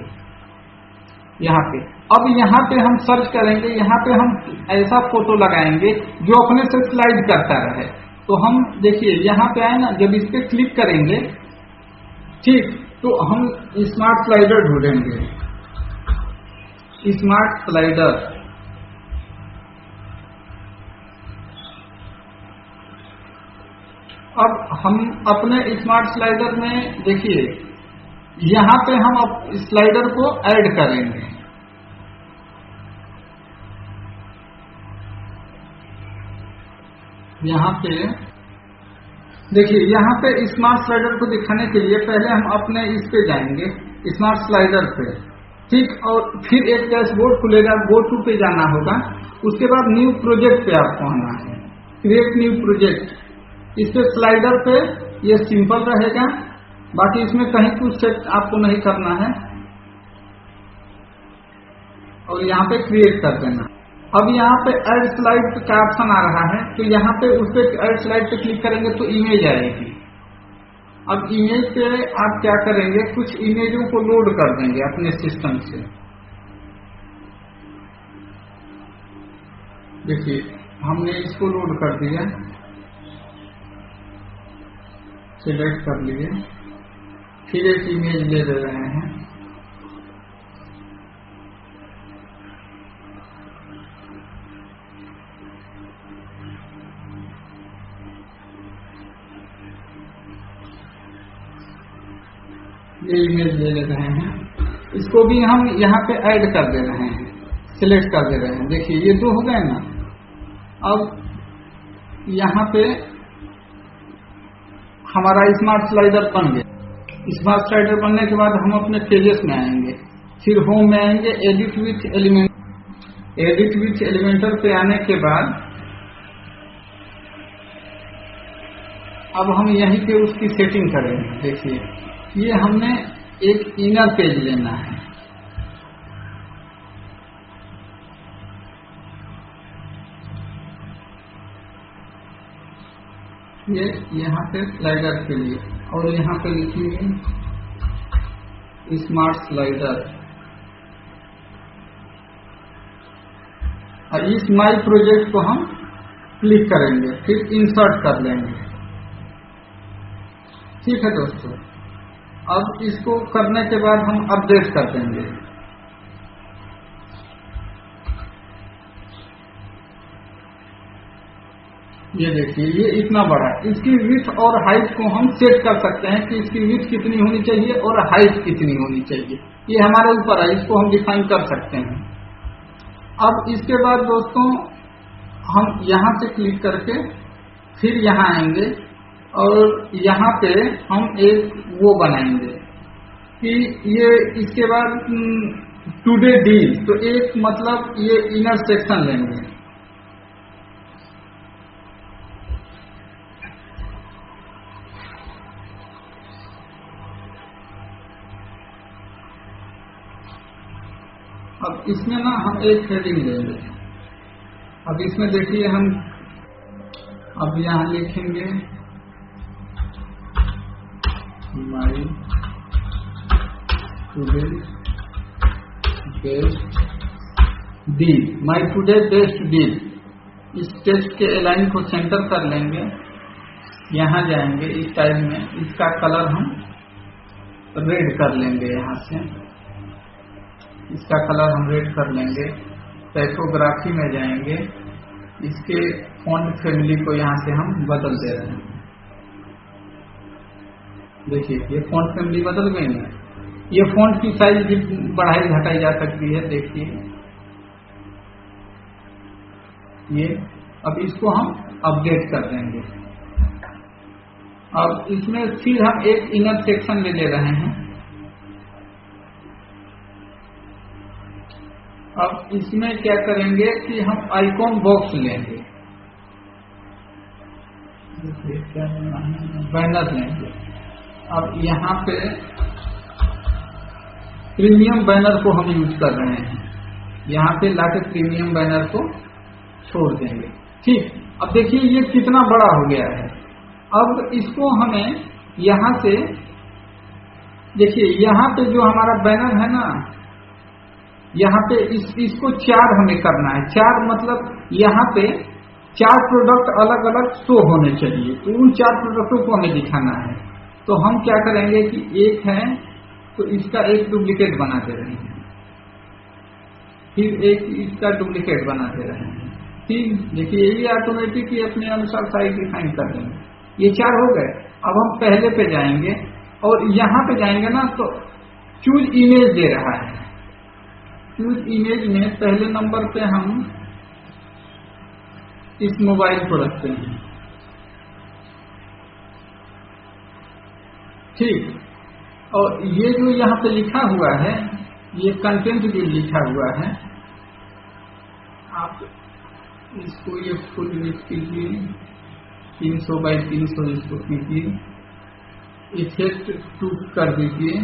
अब यहाँ पे हम सर्च करेंगे, यहाँ पे हम ऐसा फोटो लगाएंगे जो अपने से स्लाइड करता रहे। तो हम देखिए यहाँ पे आए ना, जब इस पे क्लिक करेंगे ठीक, तो हम स्मार्ट स्लाइडर ढूंढेंगे। स्मार्ट स्लाइडर, अब हम अपने स्मार्ट स्लाइडर में देखिए यहाँ पे हम स्लाइडर को ऐड करेंगे। यहाँ पे देखिए, यहाँ पे स्मार्ट स्लाइडर को दिखाने के लिए पहले हम अपने इस पे जाएंगे, स्मार्ट स्लाइडर पे, ठीक, और फिर एक डैशबोर्ड खुलेगा, गो टू पे जाना होगा। उसके बाद न्यू प्रोजेक्ट पे आपको आना है, क्रिएट न्यू प्रोजेक्ट। इस पे स्लाइडर पे ये सिंपल रहेगा, बाकी इसमें कहीं कुछ सेट आपको नहीं करना है, और यहाँ पे क्रिएट कर देना। अब यहाँ पे ऐड स्लाइड का ऑप्शन आ रहा है, तो यहाँ पे उस पे ऐड स्लाइड पे क्लिक करेंगे तो इमेज आएगी। अब इमेज पे आप क्या करेंगे, कुछ इमेजों को लोड कर देंगे अपने सिस्टम से। देखिए हमने इसको लोड कर दिया। सिलेक्ट कर लिए, फिर एक इमेज ले रहे हैं। ये इमेज ले रहे हैं, इसको भी हम यहाँ पे ऐड कर दे रहे हैं, सिलेक्ट कर दे रहे हैं। देखिए ये दो हो गए ना। अब यहाँ पे हमारा स्मार्ट स्लाइडर बन गया। स्मार्ट स्लाइडर बनने के बाद हम अपने पेजेस में आएंगे, फिर होम में आएंगे, edit with element. Edit with Elementor पे आने के बाद अब हम यहीं पे उसकी सेटिंग करेंगे। देखिए ये हमने एक इनर पेज लेना है, ये यहाँ पे स्लाइडर के लिए, और यहाँ पे लिखेंगे स्मार्ट स्लाइडर। और इस माई प्रोजेक्ट को हम क्लिक करेंगे, फिर इंसर्ट कर लेंगे। ठीक है दोस्तों, अब इसको करने के बाद हम अपडेट कर देंगे। ये देखिए ये इतना बड़ा है। इसकी विड्थ और हाइट को हम सेट कर सकते हैं कि इसकी विड्थ कितनी होनी चाहिए और हाइट कितनी होनी चाहिए, ये हमारे ऊपर है, इसको हम डिफाइन कर सकते हैं। अब इसके बाद दोस्तों हम यहाँ से क्लिक करके फिर यहाँ आएंगे और यहाँ पे हम एक वो बनाएंगे कि ये इसके बाद टुडे डील, तो एक मतलब ये इनर सेक्शन लेंगे। अब इसमें ना हम एक हेडिंग लेंगे। अब इसमें देखिए हम अब यहाँ लिखेंगे माई टुडे बेस्ट डील, माई टुडे बेस्ट डील। इस टेक्स्ट के लाइन को सेंटर कर लेंगे, यहाँ जाएंगे इस टाइप में, इसका कलर हम रेड कर लेंगे। यहाँ से इसका कलर हम रेड कर लेंगे। टाइपोग्राफी में जाएंगे, इसके फॉन्ट फैमिली को यहाँ से हम बदल दे रहे हैं। देखिए ये फॉन्ट फैमिली बदल गई है। ये फॉन्ट की साइज भी बढ़ाई घटाई जा सकती है। देखिए ये, अब इसको हम अपडेट कर देंगे। अब इसमें फिर हम एक इनर सेक्शन ले रहे हैं। अब इसमें क्या करेंगे कि हम आइकॉन बॉक्स लेंगे, क्या बैनर लेंगे। अब यहाँ पे प्रीमियम बैनर को हम यूज कर रहे हैं, यहाँ पे लाके प्रीमियम बैनर को छोड़ देंगे। ठीक, अब देखिए ये कितना बड़ा हो गया है। अब इसको हमें यहाँ से देखिए, यहाँ पे जो हमारा बैनर है ना, यहाँ पे इसको 4 हमें करना है। 4 मतलब यहाँ पे 4 प्रोडक्ट अलग अलग शो होने चाहिए, तो उन 4 प्रोडक्टों को हमें दिखाना है। तो हम क्या करेंगे कि एक है तो इसका एक डुप्लीकेट बना दे रहे हैं, फिर एक इसका डुप्लीकेट बना दे रहे हैं। ठीक, देखिए ये ऑटोमेटिक ही अपने अनुसार साइज डिफाइन कर देंगे। ये 4 हो गए। अब हम पहले पे जाएंगे और यहाँ पे जाएंगे ना, तो चूज इमेज दे रहा है। चूज इमेज में पहले नंबर पे हम इस मोबाइल को रखते हैं। ठीक, और ये जो यहाँ पे लिखा हुआ है, ये कंटेंट जो लिखा हुआ है, आप इसको ये फुल लिख कीजिए, 300 बाई 300 इसको कीजिए, इफेक्ट 2 कर दीजिए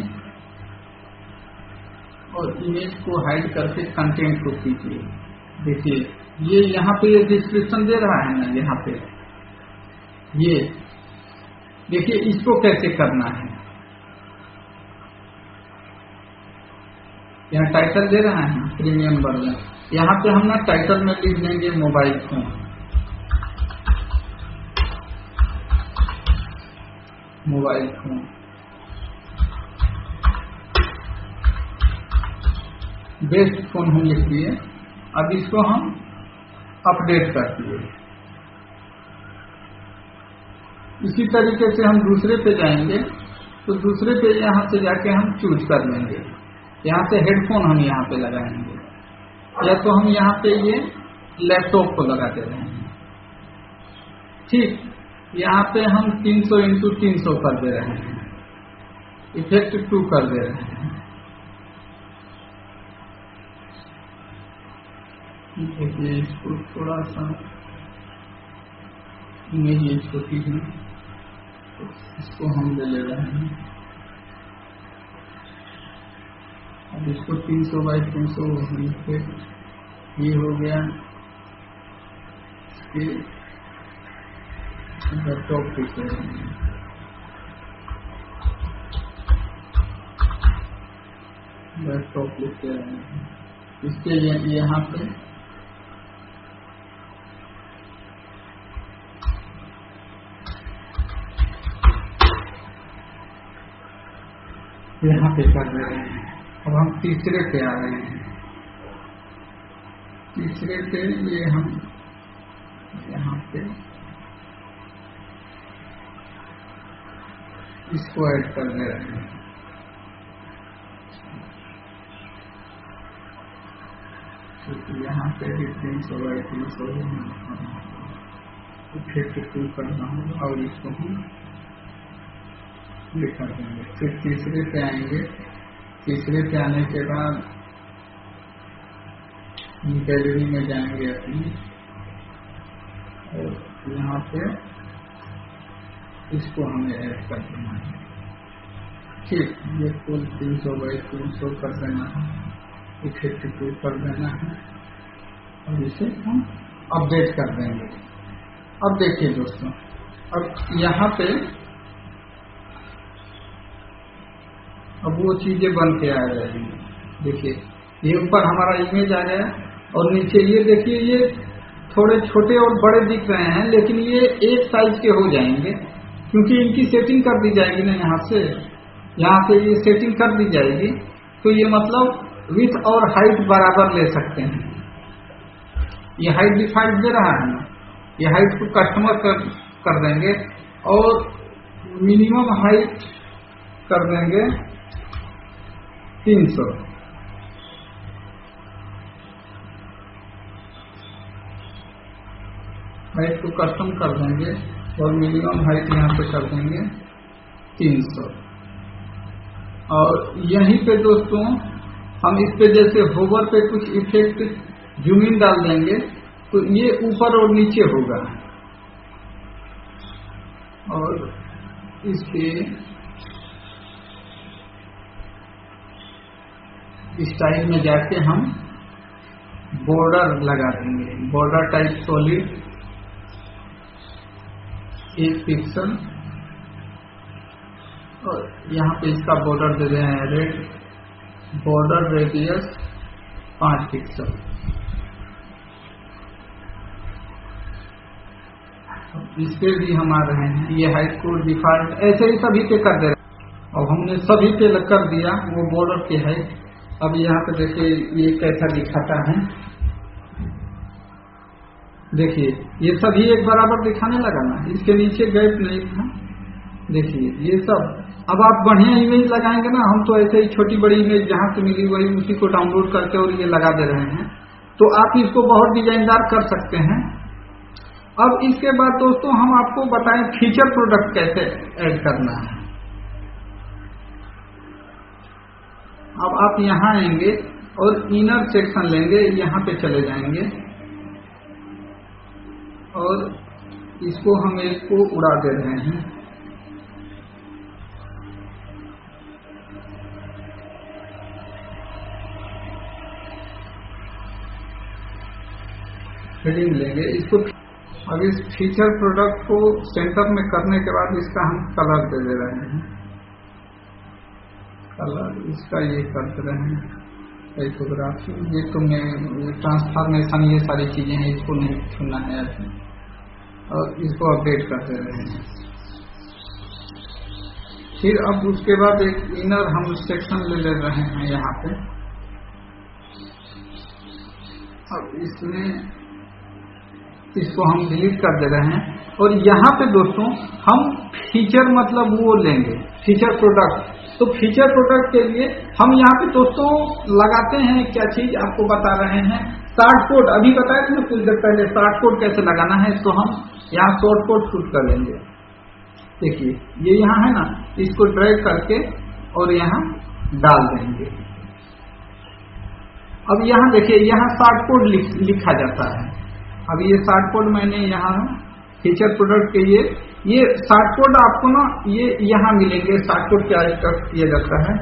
और इमेज को हाइड करके कंटेंट को कीजिए। देखिए ये यहाँ पे ये डिस्क्रिप्शन दे रहा है ना, यहाँ पे ये देखिए इसको कैसे करना है। यहाँ टाइटल दे रहा है प्रीमियम वर्जन, यहाँ पे हम ना टाइटल में लिख देंगे mobile phone. Mobile phone. Best phone हम लिख दिए। अब इसको हम अपडेट कर दिए। इसी तरीके से हम दूसरे पे जाएंगे, तो दूसरे पे यहाँ से जाके हम चूज कर लेंगे। यहाँ से हेडफोन हम यहाँ पे लगाएंगे, या तो हम यहाँ पे ये लैपटॉप को लगा दे रहे हैं। ठीक, यहाँ पे हम 300x300 कर दे रहे हैं, इफेक्ट 2 कर दे रहे हैं। देखिए इसको थोड़ा सा इमेज ये छोटी है, तो इसको हम ले रहे हैं। अब इसको 300x300 ये हो गया। लैपटॉप पे लैपटॉप लिखते हैं, इसके यहाँ पे यहाँ पे कर रहे हैं। अब हम तीसरे पे आ रहे हैं। तीसरे पे ये हम यहाँ पे इसको ऐड कर दे रहे हैं। तो यहाँ पे भी 300x300 इफेक्ट 2 करना होगा और इसको हम लिखा देंगे। फिर तीसरे पे आएंगे। तीसरे पे आने के बाद गैलरी में जाएंगे अपनी, और यहाँ पे इसको हमें ऐड कर देना है। ठीक, ये कुल 300x300 कर देना है, इफेक्ट 2 कर देना है, और इसे हम अपडेट कर देंगे। अब देखिए दोस्तों, अब यहाँ पे अब वो चीजें बन के आ जाएंगी। देखिए ये ऊपर हमारा इमेज आ गया, और नीचे ये देखिए ये थोड़े छोटे और बड़े दिख रहे हैं, लेकिन ये एक साइज के हो जाएंगे, क्योंकि इनकी सेटिंग कर दी जाएगी ना। यहाँ से ये सेटिंग कर दी जाएगी, तो ये मतलब विड्थ और हाइट बराबर ले सकते हैं। ये हाइट डिफाइंड दे रहा है ना, ये हाइट को कस्टमर कर देंगे, और मिनिमम हाइट कर देंगे 300। हाइट को कस्टम कर देंगे, और मिनिमम हाइट यहाँ पे कर देंगे 300। और यहीं पे दोस्तों हम इस पे जैसे होवर पे कुछ इफेक्ट जूम इन डाल देंगे, तो ये ऊपर और नीचे होगा। और इसके स्टाइल में जाके हम बॉर्डर लगा देंगे। बॉर्डर टाइप सॉलिड 1 पिक्सल, और यहाँ पे इसका बॉर्डर दे रहे हैं रेड। Border radius 5 pixel. इस पे भी हम आ रहे हैं। ये हाइट को डिफॉल्ट ऐसे ही सभी पे कर दे रहे हैं। और हमने सभी पे कर दिया वो बॉर्डर की हाइट। अब यहाँ पे देखिए ये कैसा दिखाता है। देखिए ये सभी एक बराबर दिखाने लगा ना, इसके नीचे गैप नहीं था। देखिए ये सब। अब आप बढ़िया इमेज लगाएंगे ना, हम तो ऐसे ही छोटी बड़ी इमेज जहाँ से मिली वही उसी को डाउनलोड करके और ये लगा दे रहे हैं, तो आप इसको बहुत डिजाइनदार कर सकते हैं। अब इसके बाद दोस्तों हम आपको बताएं फीचर प्रोडक्ट कैसे ऐड करना है। अब आप यहाँ आएंगे और इनर सेक्शन लेंगे, यहाँ पे चले जाएंगे और इसको हम एक को उड़ा दे रहे हैं। हेडिंग लेंगे इसको। अब इस फीचर प्रोडक्ट को सेंटर में करने के बाद इसका हम कलर दे रहे हैं। कलर इसका ये कर दे रहे हैं टाइपोग्राफी। ये तो मैं ट्रांसफॉर्मेशन ये सारी चीजें हैं, इसको नहीं छूना है अभी। और इसको अपडेट कर दे रहे हैं। फिर अब उसके बाद एक इनर हम सेक्शन ले रहे हैं यहाँ पे। अब इसमें इसको हम डिलीट कर दे रहे हैं और यहाँ पे दोस्तों हम फीचर मतलब वो लेंगे फीचर प्रोडक्ट। तो फीचर प्रोडक्ट के लिए हम यहाँ पे दोस्तों लगाते हैं क्या चीज आपको बता रहे हैं, शॉर्ट कोड। अभी बताया था ना कुछ देर पहले शॉर्ट कोड कैसे लगाना है, तो हम यहाँ शॉर्ट कोड शूट कर लेंगे। देखिए ये यहाँ है ना, इसको ड्रैग करके और यहाँ डाल देंगे। अब यहाँ देखिए यहाँ शॉर्ट कोड लिखा जाता है। अब ये शॉर्ट कोड मैंने यहाँ फीचर प्रोडक्ट के ये शॉर्ट कोड आपको ना ये यहाँ मिलेंगे। शॉर्ट कोड क्या किया जाता है,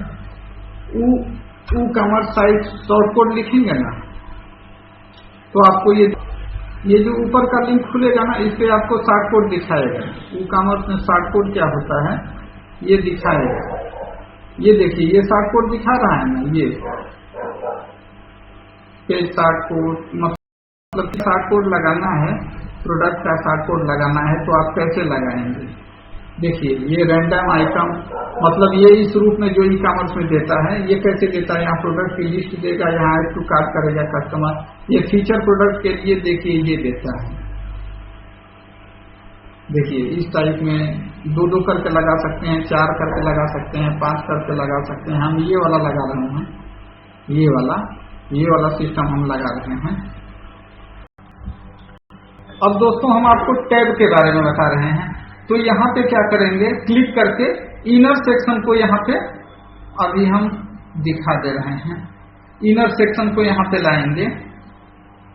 ऊ कॉमर्स साइट शॉर्ट कोड लिखेंगे ना, तो आपको ये जो ऊपर का लिंक खुलेगा ना, इस पे आपको शॉर्ट कोड दिखाएगा। ऊ कॉमर्स में शॉर्ट कोड क्या होता है ये दिखाएगा। ये देखिए ये शॉर्ट कोड दिखा रहा है ना, ये पेज शॉर्ट कोड मतलब शॉर्ट कोड लगाना है, प्रोडक्ट का शॉर्ट कोड लगाना है तो आप कैसे लगाएंगे। देखिए ये रैंडम आइटम मतलब ये इस रूप में जो ई कॉमर्स में देता है, ये कैसे देता है, यहाँ प्रोडक्ट की लिस्ट देगा, यहाँ ऐड टू कार्ट करेगा कस्टमर। ये फीचर प्रोडक्ट के लिए देखिए ये देता है। देखिए इस टाइप में 2-2 करके लगा सकते हैं, 4 करके लगा सकते हैं, 5 करके लगा सकते हैं। हम ये वाला लगा रहे हैं, ये वाला सिस्टम हम लगा रहे हैं। अब दोस्तों हम आपको टैब के बारे में बता रहे हैं। तो यहाँ पे क्या करेंगे, क्लिक करके इनर सेक्शन को यहाँ पे अभी हम दिखा दे रहे हैं। इनर सेक्शन को यहाँ पे लाएंगे।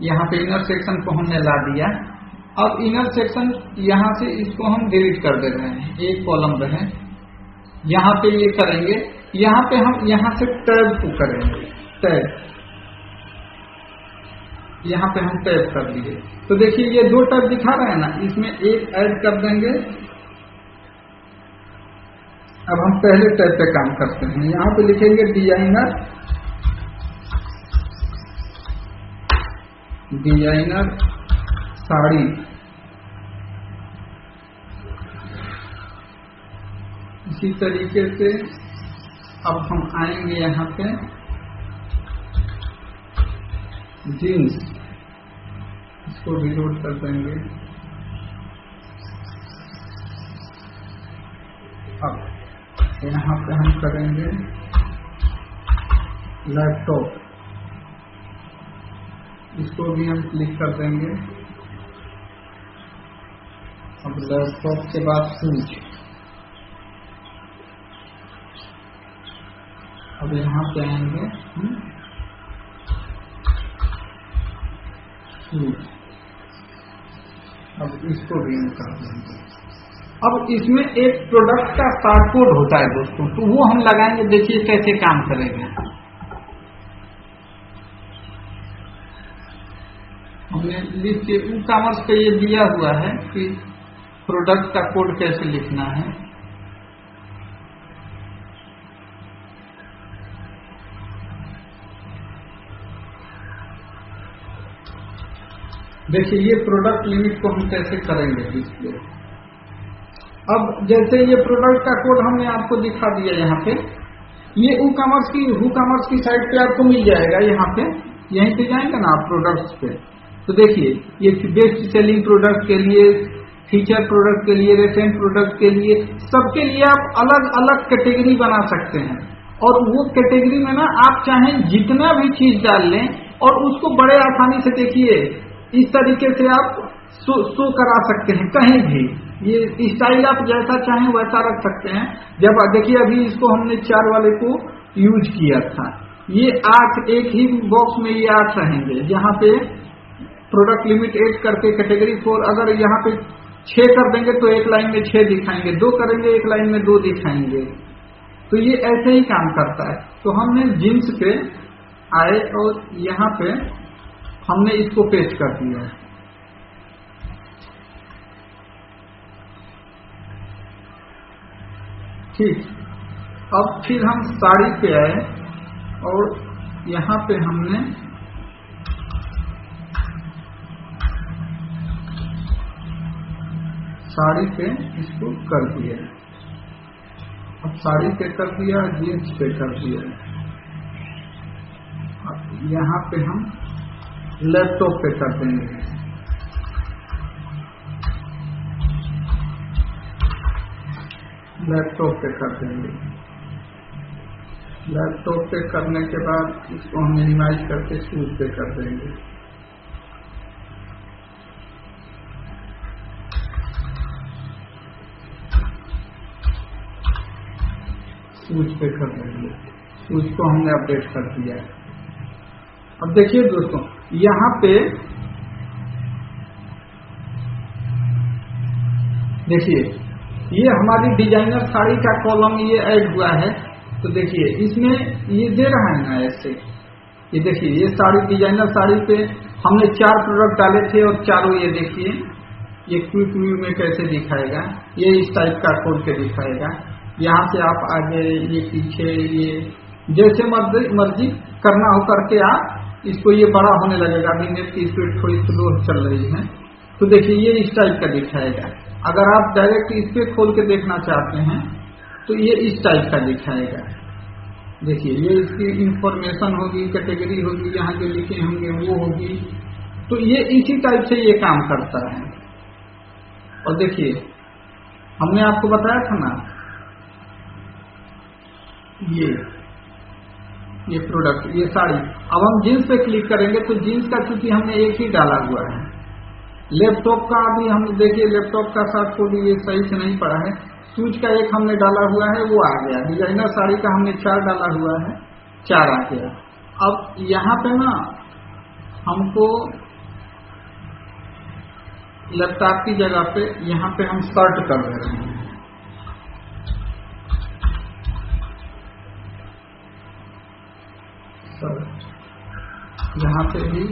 यहाँ पे इनर सेक्शन को हमने ला दिया। अब इनर सेक्शन यहाँ से इसको हम डिलीट कर दे रहे हैं, एक कॉलम रहे। यहाँ पे ये करेंगे, यहाँ पे हम यहाँ से टैब को करेंगे, टैब यहाँ पे हम टैब कर दिए। तो देखिए ये 2 टैब दिखा रहे हैं ना, इसमें एक ऐड कर देंगे। अब हम पहले टैब पे काम करते हैं। यहाँ पे लिखेंगे डिजाइनर साड़ी। इसी तरीके से अब हम आएंगे यहाँ पे जीन्स, इसको रीलोड कर देंगे। अब यहाँ पे हम करेंगे लैपटॉप, इसको भी हम क्लिक कर देंगे। अब लैपटॉप के बाद शूज, अब यहाँ पे आएंगे अब इसको भी हम कर देंगे। अब इसमें एक प्रोडक्ट का शॉर्ट कोड होता है दोस्तों, तो वो हम लगाएंगे। देखिए कैसे काम करेगा। हमने लिस्ट ई कॉमर्स पे ये दिया हुआ है कि प्रोडक्ट का कोड कैसे लिखना है। देखिए ये प्रोडक्ट लिमिट को हम कैसे करेंगे डिस्प्ले। अब जैसे ये प्रोडक्ट का कोड हमने आपको दिखा दिया, यहाँ पे ये हू कॉमर्स की साइट पे आपको मिल जाएगा। यहाँ पे यहीं पे जाएंगे ना आप प्रोडक्ट्स पे, तो देखिए ये बेस्ट सेलिंग प्रोडक्ट के लिए, फीचर प्रोडक्ट के लिए, रेफरेंस प्रोडक्ट के लिए, सबके लिए आप अलग अलग कैटेगरी बना सकते हैं। और वो कैटेगरी में ना आप चाहें जितना भी चीज डाल लें और उसको बड़े आसानी से देखिए इस तरीके से आप शो करा सकते हैं कहीं भी। ये स्टाइल आप जैसा चाहें वैसा रख सकते हैं। जब देखिए अभी इसको हमने 4 वाले को यूज किया था, ये 8 एक ही बॉक्स में ये 8 रहेंगे। यहाँ पे प्रोडक्ट लिमिट 8 करके कैटेगरी 4, अगर यहाँ पे 6 कर देंगे तो एक लाइन में 6 दिखाएंगे, 2 करेंगे एक लाइन में 2 दिखाएंगे। तो ये ऐसे ही काम करता है। तो हमने जींस पे आए और यहाँ पे हमने इसको पेस्ट कर दिया। ठीक, अब फिर हम साड़ी पे आए और यहाँ पे हमने साड़ी पे इसको कर दिया। अब साड़ी पे कर दिया, जीन्स पे कर दिया। अब यहाँ पे हम लैपटॉप पे कर देंगे। लैपटॉप पे कर देंगे। लैपटॉप पे करने के बाद इसको हम मिनिमाइज करके शूज पे कर देंगे। शूज पे कर देंगे। शूज को हमने अपडेट कर दिया है। अब देखिए दोस्तों, यहाँ पे देखिए ये हमारी डिजाइनर साड़ी का कॉलम ये ऐड हुआ है। तो देखिए इसमें ये दे रहा है ना ऐसे, ये देखिए ये साड़ी डिजाइनर साड़ी पे हमने 4 प्रोडक्ट डाले थे और चारों ये देखिए ये क्विक व्यू में कैसे दिखाएगा, ये इस टाइप का खोल के दिखाएगा। यहाँ से आप आगे, ये पीछे, ये जैसे मर्जी करना हो करके आप इसको, ये बड़ा होने लगेगा। अभी नेट की स्पीड थोड़ी स्लो चल रही है। तो देखिए ये इस टाइप का दिखाएगा। अगर आप डायरेक्ट इस पे खोल के देखना चाहते हैं तो ये इस टाइप का दिखाएगा। देखिए ये इसकी इंफॉर्मेशन होगी, कैटेगरी होगी, यहाँ जो लिखे होंगे वो होगी। तो ये इसी टाइप से ये काम करता है। और देखिए हमने आपको बताया था ना, ये प्रोडक्ट, ये साड़ी। अब हम जीन्स पे क्लिक करेंगे तो जीन्स का चूंकि हमने एक ही डाला हुआ है। लैपटॉप का अभी हमने देखिए, लैपटॉप का साथ कोड ये सही से नहीं पड़ा है। शूज का एक हमने डाला हुआ है, वो आ गया। डिजाइनर साड़ी का हमने 4 डाला हुआ है, 4 आ गया। अब यहाँ पे ना हमको लैपटॉप की जगह पे यहाँ पे हम सर्च कर रहे हैं। यहाँ पे भी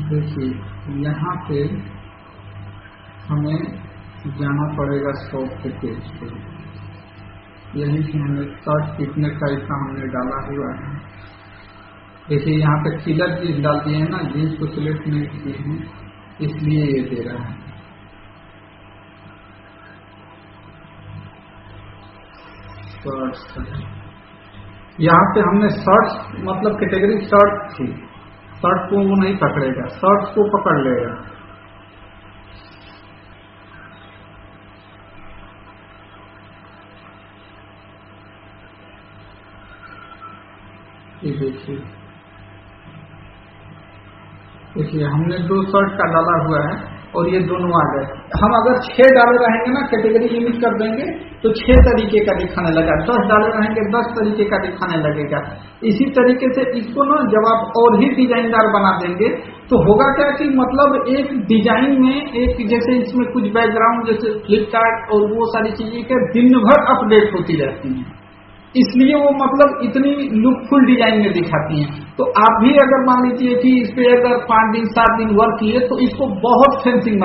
देखिए यहाँ पे हमें जाना पड़ेगा शॉप के पेज पे। यही से हमें सर्च कितने टाइप का हमने डाला हुआ है। देखिए यहाँ पे किलर जीन्स डाल दिए हैं ना, जीन्स को सिलेक्ट नहीं किए हैं, इसलिए ये दे रहा है। सर्च यहाँ पे हमने सर्च मतलब कैटेगरी सर्च थी, सर्च को वो नहीं पकड़ेगा, सर्च को पकड़ लेगा। ये देखिए हमने 2 शर्ट का डाला हुआ है और ये दोनों आ गए। हम अगर 6 डाले रहेंगे ना, कैटेगरी लिमिट कर देंगे तो 6 तरीके का दिखाने लगा। 10 डाले रहेंगे 10 तरीके का दिखाने लगेगा। इसी तरीके से इसको ना जब आप और ही डिजाइनदार बना देंगे तो होगा क्या कि मतलब एक डिजाइन में एक, जैसे इसमें कुछ बैकग्राउंड जैसे फ्लिपकार्ट और वो सारी चीजें के दिन भर अपडेट होती रहती हैं, इसलिए वो मतलब इतनी लुकफुल डिजाइन में दिखाती हैं। तो आप भी अगर मान लीजिए कि इस पे अगर 5 दिन 7 दिन वर्क किए तो इसको बहुत फेंसिंग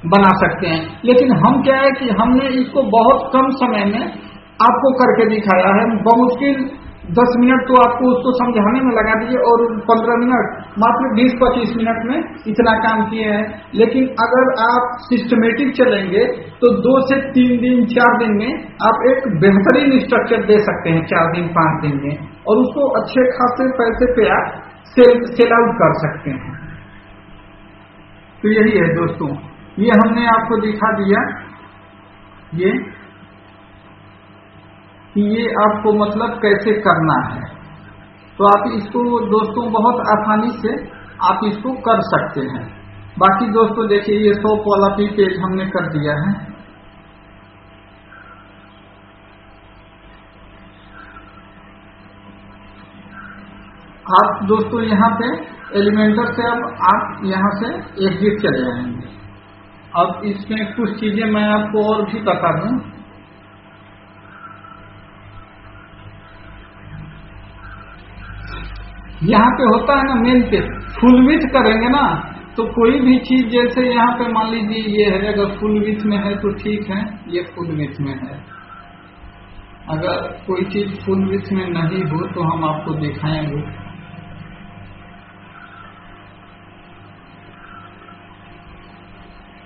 बना सकते हैं। लेकिन हम क्या है कि हमने इसको बहुत कम समय में आपको करके दिखाया है। बमुश्किल 10 मिनट तो आपको उसको समझाने में लगा दीजिए और 15 मिनट, मात्र 20-25 मिनट में इतना काम किए हैं। लेकिन अगर आप सिस्टमेटिक चलेंगे तो 2 से 3 दिन 4 दिन में आप एक बेहतरीन स्ट्रक्चर दे सकते हैं, 4 दिन 5 दिन में, और उसको अच्छे खासे पैसे पे आप सेल आउट कर सकते हैं। तो यही है दोस्तों, ये हमने आपको दिखा दिया ये आपको मतलब कैसे करना है। तो आप इसको दोस्तों बहुत आसानी से आप इसको कर सकते हैं। बाकी दोस्तों देखिए ये शॉप वाला भी पेज हमने कर दिया है। आप दोस्तों यहाँ पे एलिमेंटर से अब आप यहाँ से एग्जिट चले जाएंगे। अब इसमें कुछ चीजें मैं आपको और भी बता दूं। यहाँ पे होता है ना मेन पे फुल विड्थ करेंगे ना तो कोई भी चीज जैसे यहाँ पे मान लीजिए ये है, अगर फुल विड्थ में है तो ठीक है, ये फुल विड्थ में है। अगर कोई चीज फुल विड्थ में नहीं हो तो हम आपको दिखाएंगे।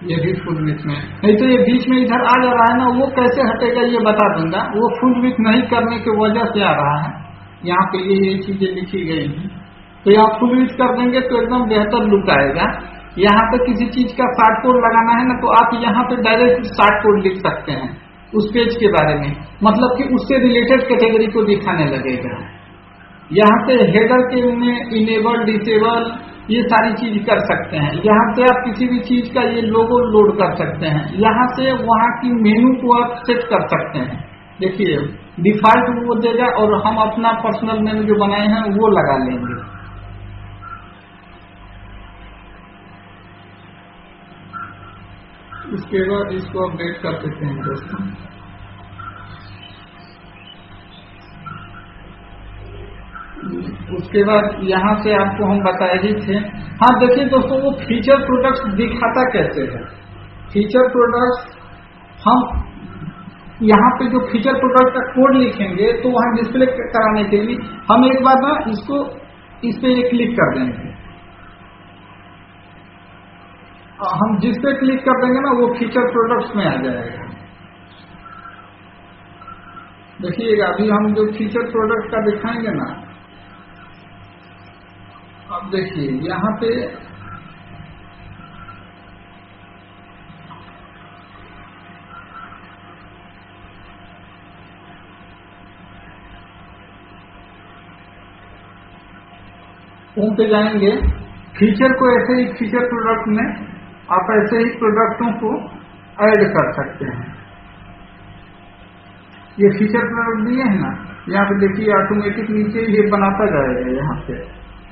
ये भी फुल विड्थ में, नहीं तो ये बीच में इधर आ जा रहा है ना, वो कैसे हटेगा ये बता दूंगा। वो फुल विड्थ नहीं करने की वजह से आ रहा है। यहाँ पे ये चीजें लिखी गई हैं, तो यहाँ फुल विड्थ कर देंगे तो एकदम बेहतर लुक आएगा। यहाँ पे किसी चीज का शॉर्ट कोड लगाना है ना, तो आप यहाँ पे डायरेक्ट शॉर्ट कोड लिख सकते हैं उस पेज के बारे में, मतलब कि उससे रिलेटेड कैटेगरी को दिखाने लगेगा। यहाँ पे हेडर के में इनेबल डिसेबल ये सारी चीज कर सकते हैं। यहाँ से आप किसी भी चीज का ये लोगो लोड कर सकते हैं। यहाँ से वहाँ की मेनू को आप सेट कर सकते हैं। देखिए डिफॉल्ट वो देगा और हम अपना पर्सनल मेनू जो बनाए हैं वो लगा लेंगे। उसके बाद इसको अपडेट कर देते हैं दोस्तों। उसके बाद यहाँ से आपको हम बताए ही थे। हाँ देखिए दोस्तों, वो फीचर प्रोडक्ट्स दिखाता कैसे है। फीचर प्रोडक्ट्स हम यहाँ पे जो फीचर प्रोडक्ट का कोड लिखेंगे तो वहाँ डिस्प्ले कराने के लिए हम एक बार ना इसको इस पे क्लिक कर देंगे। हम जिस पे क्लिक कर देंगे ना वो फीचर प्रोडक्ट्स में आ जाएगा। देखिएगा अभी हम जो फीचर प्रोडक्ट का दिखाएंगे ना, अब देखिए यहाँ पे होम पे जाएंगे, फीचर को ऐसे ही फीचर प्रोडक्ट में आप ऐसे ही प्रोडक्टों को ऐड कर सकते हैं। ये फीचर प्रोडक्ट दिए हैं ना, यहाँ पे देखिए ऑटोमेटिक नीचे ये बनाता जाएगा। यहाँ पे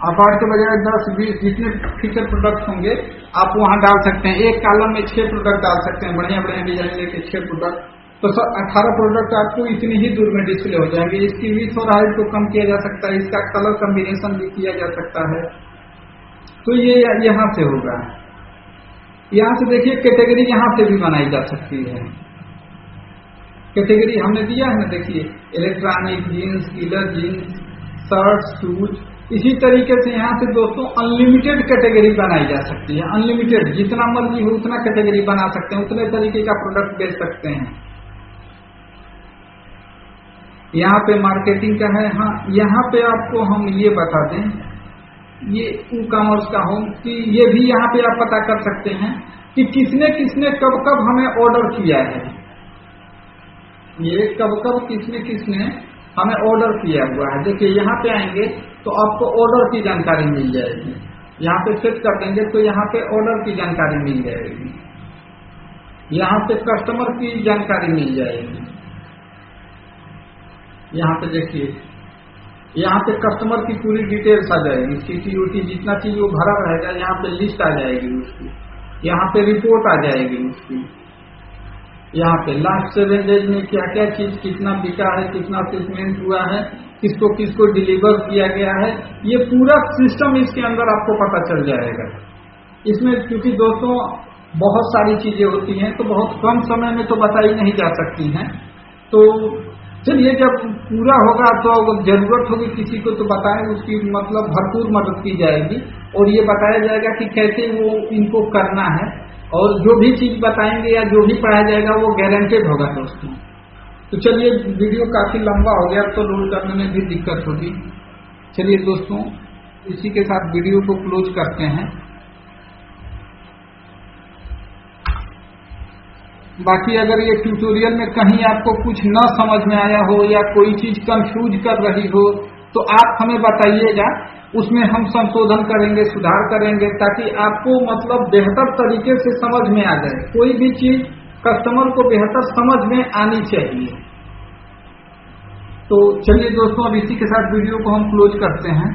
आप 8 के बजाय 10 20 जितने फीचर प्रोडक्ट होंगे आप वहाँ डाल सकते हैं। एक कॉलम में 6 प्रोडक्ट डाल सकते हैं, बढ़िया बढ़िया डिजाइन लेके 6 प्रोडक्ट, तो 18 प्रोडक्ट आपको इतनी ही दूर में डिस्प्ले हो जाएंगे। इसकी विड्थ और हाइट को कम किया जा सकता है, इसका कलर कॉम्बिनेशन भी किया जा सकता है। तो ये यहाँ से होगा। यहाँ से देखिए कैटेगरी यहाँ से भी बनाई जा सकती है। कैटेगरी हमने दिया है ना, देखिए electronic, jeans, Killer jeans, shirt, shoes. इसी तरीके से यहाँ से दोस्तों अनलिमिटेड कैटेगरी बनाई जा सकती है। अनलिमिटेड जितना मर्जी हो उतना कैटेगरी बना सकते हैं, उतने तरीके का प्रोडक्ट बेच सकते हैं। यहाँ पे मार्केटिंग का है। हाँ यहाँ पे आपको हम ये बता दें, ये ई कॉमर्स का हो कि ये भी यहाँ पे आप पता कर सकते हैं कि किसने किसने कब कब हमें ऑर्डर किया है। ये कब कब किसने किसने हमें ऑर्डर किया हुआ है। देखिए यहाँ पे आएंगे तो आपको ऑर्डर की जानकारी मिल जाएगी। यहाँ पे सेट कर देंगे तो यहाँ पे ऑर्डर की जानकारी मिल जाएगी। यहाँ पे कस्टमर की जानकारी मिल जाएगी। यहाँ पे देखिए, यहाँ पे कस्टमर की पूरी डिटेल्स आ जाएगी, CTOT जितना चीज वो भरा रहेगा यहाँ पे लिस्ट आ जाएगी उसकी। यहाँ पे रिपोर्ट आ जाएगी उसकी। यहाँ पे लास्ट 7 डेज में क्या क्या चीज कितना बिका है, कितना शिपमेंट हुआ है, किसको किसको डिलीवर किया गया है, ये पूरा सिस्टम इसके अंदर आपको पता चल जाएगा। इसमें क्योंकि दोस्तों बहुत सारी चीजें होती हैं तो बहुत कम समय में तो बताई नहीं जा सकती हैं। तो चलिए जब पूरा होगा तो अगर जरूरत होगी किसी को तो बताएं, उसकी मतलब भरपूर मदद की जाएगी और ये बताया जाएगा कि कैसे वो इनको करना है। और जो भी चीज बताएंगे या जो भी पढ़ाया जाएगा वो गारंटेड होगा दोस्तों। तो चलिए वीडियो काफी लंबा हो गया तो लोड करने में भी दिक्कत होगी। चलिए दोस्तों इसी के साथ वीडियो को क्लोज करते हैं। बाकी अगर ये ट्यूटोरियल में कहीं आपको कुछ न समझ में आया हो या कोई चीज कंफ्यूज कर रही हो तो आप हमें बताइएगा, उसमें हम संशोधन करेंगे, सुधार करेंगे ताकि आपको मतलब बेहतर तरीके से समझ में आ जाए। कोई भी चीज कस्टमर को बेहतर समझ में आनी चाहिए। तो चलिए दोस्तों अब इसी के साथ वीडियो को हम क्लोज करते हैं।